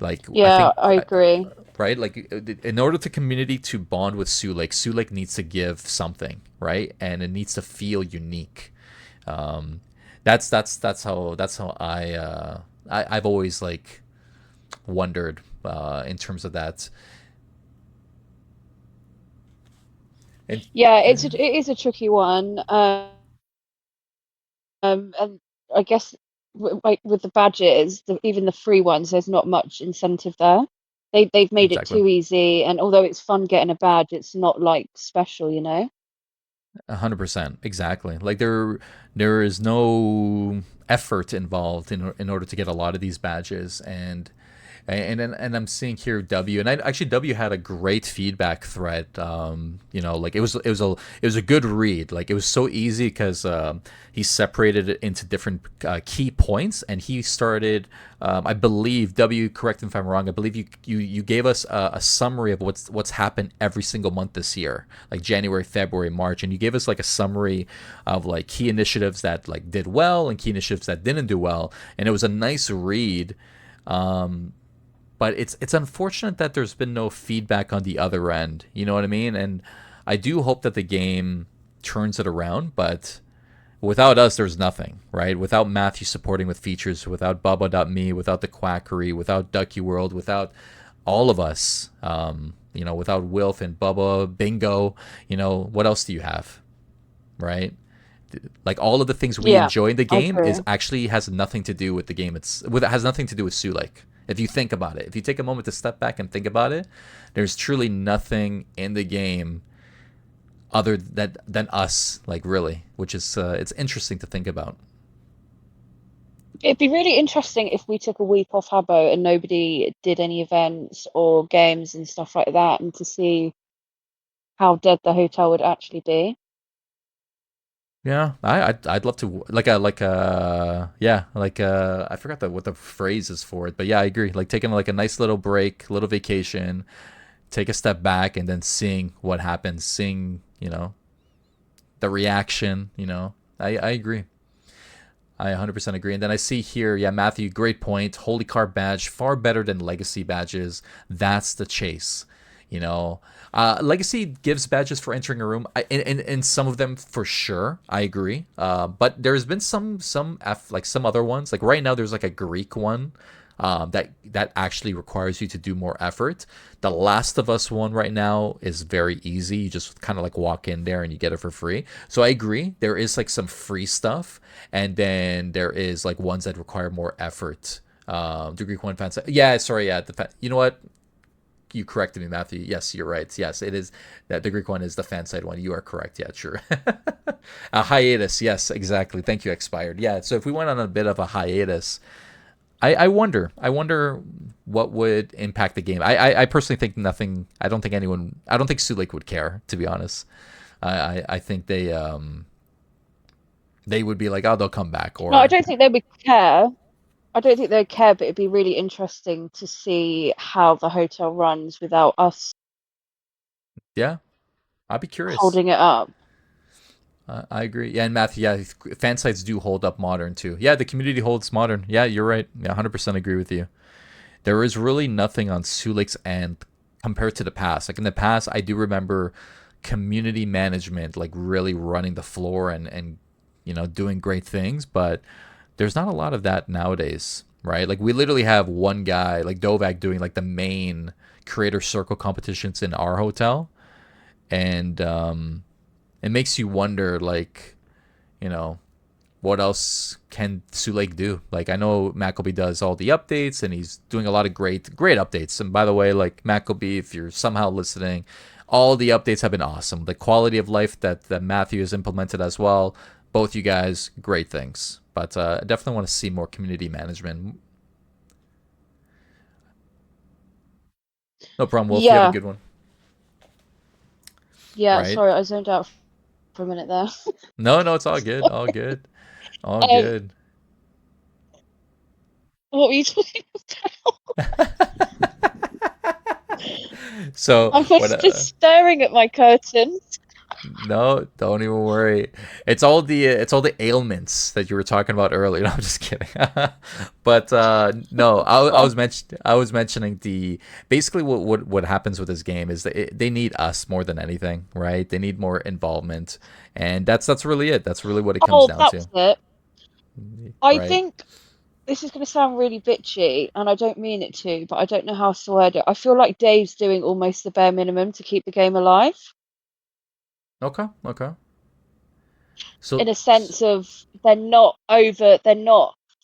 Like I Yeah, think I agree. right? Like in order to community to bond with Sue Lake needs to give something, right? And it needs to feel unique. Um, that's how I've always like wondered in terms of that. And Yeah, it is a tricky one. And I guess like with the badges, even the free ones, there's not much incentive there. They've made it exactly. too easy, and although it's fun getting a badge, it's not like special, you know? 100%, exactly. Like there is no effort involved in order to get a lot of these badges, and I'm seeing here W, and actually W had a great feedback thread. Like it was a good read. Like it was so easy because he separated it into different key points, and he started. I believe W. Correct me if I'm wrong. I believe you gave us a summary of what's happened every single month this year, like January, February, March, and you gave us like a summary of like key initiatives that like did well and key initiatives that didn't do well, and it was a nice read. But it's unfortunate that there's been no feedback on the other end. You know what I mean? And I do hope that the game turns it around, but without us, there's nothing, right? Without Matthew supporting with features, without Bubba.me, without the Quackery, without Ducky World, without all of us, without Wilf and Bubba, Bingo, what else do you have, right? Like all of the things we Yeah, enjoy in the I game is agree. actually has nothing to do with the game. It has nothing to do with Sioux Lake. If you think about it, if you take a moment to step back and think about it, there's truly nothing in the game other than us, like really, which is it's interesting to think about. It'd be really interesting if we took a week off Habbo and nobody did any events or games and stuff like that, and to see how dead the hotel would actually be. Yeah, I'd love to I forgot what the phrase is for it, but yeah, I agree. Like taking like a nice little break, little vacation, take a step back, and then seeing what happens, seeing the reaction. I agree. I 100% agree. And then I see here, yeah, Matthew, great point. Holy Card badge, far better than Legacy badges. That's the chase. Legacy gives badges for entering a room. In some of them, for sure, I agree. But there's been like some other ones. Like right now, there's like a Greek one that actually requires you to do more effort. The Last of Us one right now is very easy. You just kind of like walk in there and you get it for free. So I agree. There is like some free stuff, and then there is like ones that require more effort. The Greek one fan site. Yeah, sorry. Yeah, you know what? You corrected me, Matthew. Yes, you're right. Yes, it is that the Greek one is the fan side one. You are correct. Yeah, sure. A hiatus. Yes, exactly. Thank you, expired. Yeah. So if we went on a bit of a hiatus, I wonder. I wonder what would impact the game. I personally think nothing. I don't think anyone. I don't think Sioux Lake would care. To be honest, I think they would be like, oh, they'll come back, No, I or don't think they would care. I don't think they'd care, but it'd be really interesting to see how the hotel runs without us yeah, I'd be curious. holding it up. I agree. Yeah, and Matthew, yeah, fan sites do hold up modern too. Yeah, the community holds modern. Yeah, you're right. Yeah, 100% agree with you. There is really nothing on Sioux Lake's end compared to the past. Like in the past, I do remember community management like really running the floor and doing great things, but there's not a lot of that nowadays, right? Like we literally have one guy like Dovak doing like the main creator circle competitions in our hotel, and it makes you wonder like you know what else can Sioux Lake do? Like I know Mackleby does all the updates and he's doing a lot of great updates. And by the way, like Mackleby, if you're somehow listening, all the updates have been awesome. The quality of life that Matthew has implemented as well. Both you guys, great things. But I definitely want to see more community management. No problem, Wolf. You have a Yeah, good one, yeah. right? Sorry, I zoned out for a minute there. No, no, it's all good. All good. All Um, good. what were you talking about? So I what? was just staring at my curtains. No, don't even worry. It's all the ailments that you were talking about earlier. No, I'm just kidding. But no, I was mentioning the basically what happens with this game is that they need us more than anything, right? They need more involvement, and that's really it. That's really what it comes Oh, down that's to, it. I right? think this is going to sound really bitchy, and I don't mean it to, but I don't know how else to word it. I feel like Dave's doing almost the bare minimum to keep the game alive, Okay, okay. So in a sense of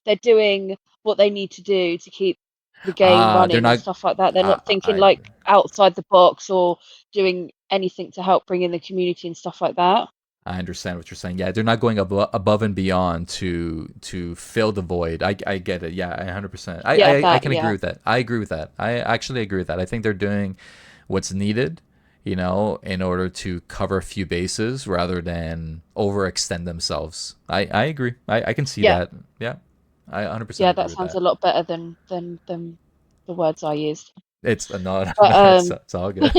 they're doing what they need to do to keep the game they're running and not. stuff like that. They're not thinking I like outside the box or doing anything to help bring in the community and stuff like that. I understand what you're saying. Yeah, they're not going above and beyond to fill the void. I get it. Yeah, 100%. I, Yeah, I I that, can agree yeah. with that. I agree with that. I actually agree with that. I think they're doing what's needed, in order to cover a few bases rather than overextend themselves. I agree. I can see Yeah. that. Yeah, I 100% Yeah, agree that with sounds that. a lot better than the words I used. It's no, But no, it's all good.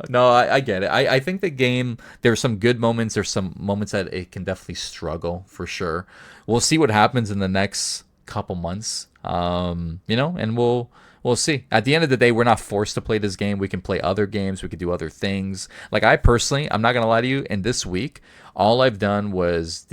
No, I get it. I think the game, there's some good moments. There's some moments that it can definitely struggle for sure. We'll see what happens in the next couple months. And we'll see. At the end of the day, we're not forced to play this game. We can play other games. We can do other things. Like I personally, I'm not gonna lie to you. In this week, all I've done was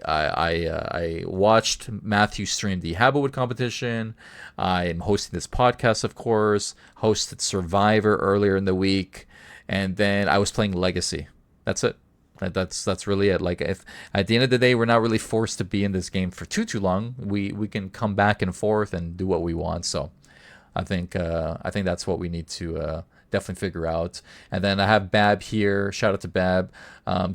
I watched Matthew stream the Habbo competition. I'm hosting this podcast, of course. Hosted Survivor earlier in the week, and then I was playing Legacy. That's it. That's really it. Like if at the end of the day we're not really forced to be in this game for too long, we can come back and forth and do what we want. So I think that's what we need to definitely figure out. And then I have Bab here. Shout out to Bab,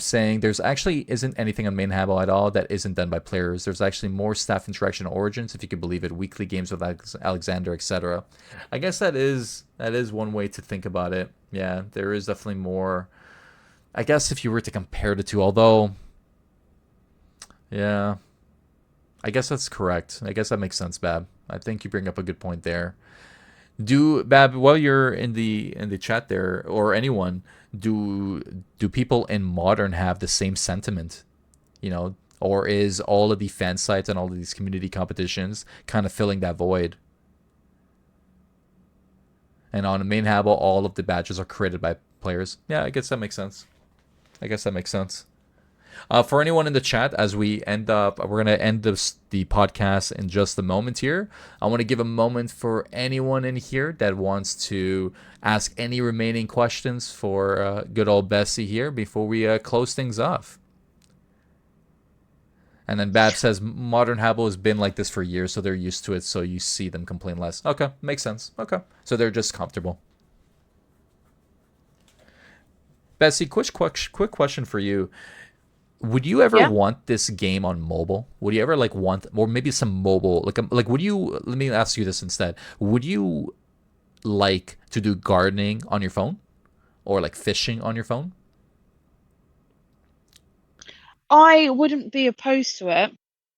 saying there's actually isn't anything on Main Habbo at all that isn't done by players. There's actually more staff interaction Origins, if you could believe it. Weekly games with Alexander, etc. I guess that is one way to think about it. Yeah, there is definitely more. I guess if you were to compare the two, although, yeah, I guess that's correct. I guess that makes sense, Bab. I think you bring up a good point there. Do Bab, while you're in the chat there, or anyone, do people in modern have the same sentiment? Or is all of the fan sites and all of these community competitions kind of filling that void? And on main Habbo, all of the badges are created by players. Yeah, I guess that makes sense. I guess that makes sense. For anyone in the chat, as we're gonna end the podcast in just a moment here. I want to give a moment for anyone in here that wants to ask any remaining questions for good old Bessie here before we close things off. And then Bab says modern Habbo has been like this for years, so they're used to it. So you see them complain less. Okay, makes sense. Okay, so they're just comfortable. Bessie, quick question for you. Would you ever Yeah. want this game on mobile? Would you ever like want, or maybe some mobile, like would you? Let me ask you this instead. Would you like to do gardening on your phone or like fishing on your phone? I wouldn't be opposed to it.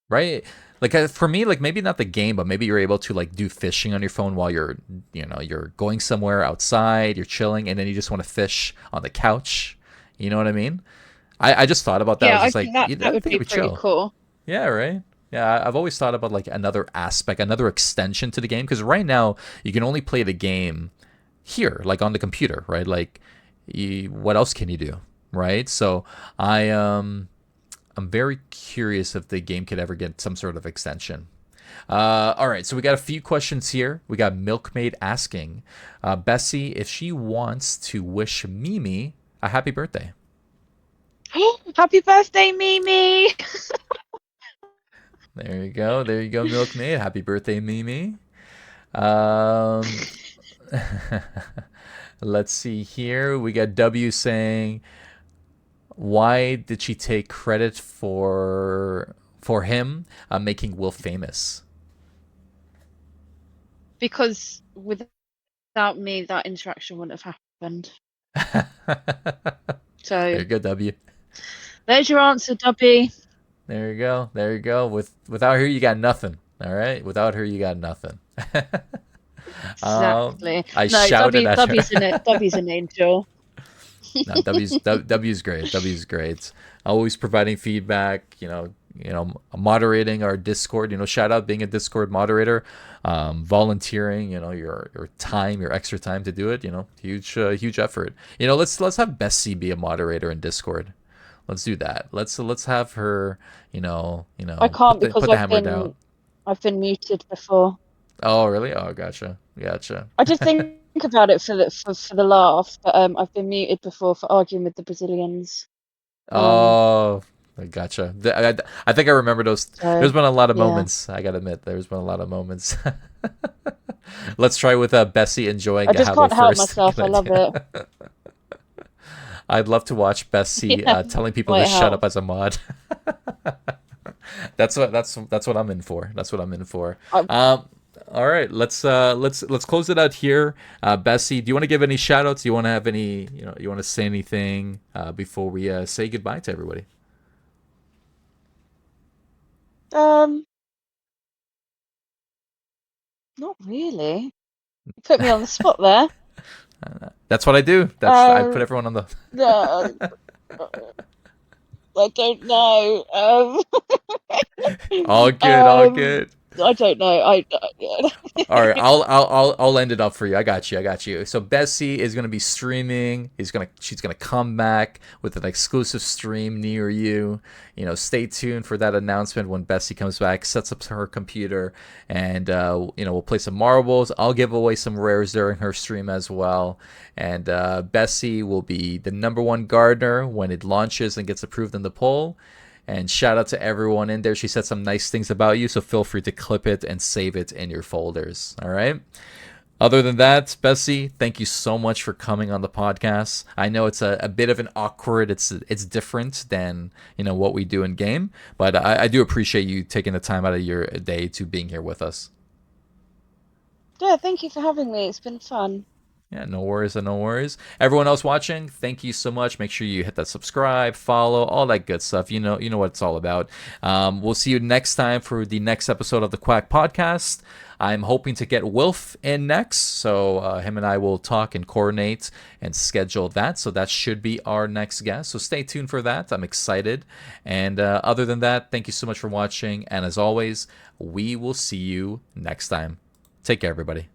Right? Like for me, like maybe not the game, but maybe you're able to like do fishing on your phone while you're going somewhere outside, you're chilling, and then you just want to fish on the couch. You know what I mean? I just thought about that. I Yeah, was I just think like, that I would think be it'd be pretty chill. cool. Yeah, right. Yeah, I've always thought about like another aspect, another extension to the game because right now you can only play the game here, like on the computer, right? Like, what else can you do, right? So I'm very curious if the game could ever get some sort of extension. All right, so we got a few questions here. We got Milkmaid asking Bessie if she wants to wish Mimi a happy birthday. Happy birthday, Mimi! There you go. There you go, Milkmaid. Happy birthday, Mimi. Um, let's see here. We got W saying, "Why did she take credit for him making Will famous?" Because without me, that interaction wouldn't have happened. There So you go, W. there's your answer, Dubby. There you go. There you go. Without her, you got nothing. All right. Without her, you got nothing. Exactly. I No, shouted at her. W's an angel. No, W's great. W's great. Always providing feedback. Moderating our Discord. Shout out being a Discord moderator. Volunteering. Your time, your extra time to do it. Huge effort. Let's have Bessie be a moderator in Discord. Let's do that. Let's have her. I can't because Put the hammer down. I've been muted before. Oh really? Oh gotcha. I did think about it for the laugh, but I've been muted before for arguing with the Brazilians. Oh, I gotcha. I think I remember those. So There's been a lot of yeah, moments. I gotta admit, there's been a lot of moments. Let's try with Bessie enjoying I a just Habbo can't help first. myself. I Good love idea. it. I'd love to watch Bessie Yeah, telling people to might shut help. up as a mod. That's what I'm in for. That's what I'm in for. I, All right, let's close it out here. Bessie, do you want to give any shout outs? Do you want to have any, you want to say anything before we say goodbye to everybody? um, not really. You put me on the spot there. That's what I do. I put Um, everyone on the. no, I don't know. All good, all Um, good. I don't know. All right, I'll end it up for you. I got you. So Bessie is gonna be streaming. She's gonna come back with an exclusive stream near you. Stay tuned for that announcement when Bessie comes back, sets up her computer, and we'll play some marbles. I'll give away some rares during her stream as well. And Bessie will be the #1 gardener when it launches and gets approved in the poll. And shout out to everyone in there. She said some nice things about you, so feel free to clip it and save it in your folders. All right. Other than that, Bessie, thank you so much for coming on the podcast. I know it's a bit of an awkward. It's different than what we do in game, but I do appreciate you taking the time out of your day to being here with us. Yeah, thank you for having me. It's been fun. Yeah, no worries and no worries. Everyone else watching, thank you so much. Make sure you hit that subscribe, follow, all that good stuff. You know what it's all about. We'll see you next time for the next episode of the Quack Podcast. I'm hoping to get Wilf in next, so him and I will talk and coordinate and schedule that. So that should be our next guest. So stay tuned for that. I'm excited. And other than that, thank you so much for watching. And as always, we will see you next time. Take care, everybody.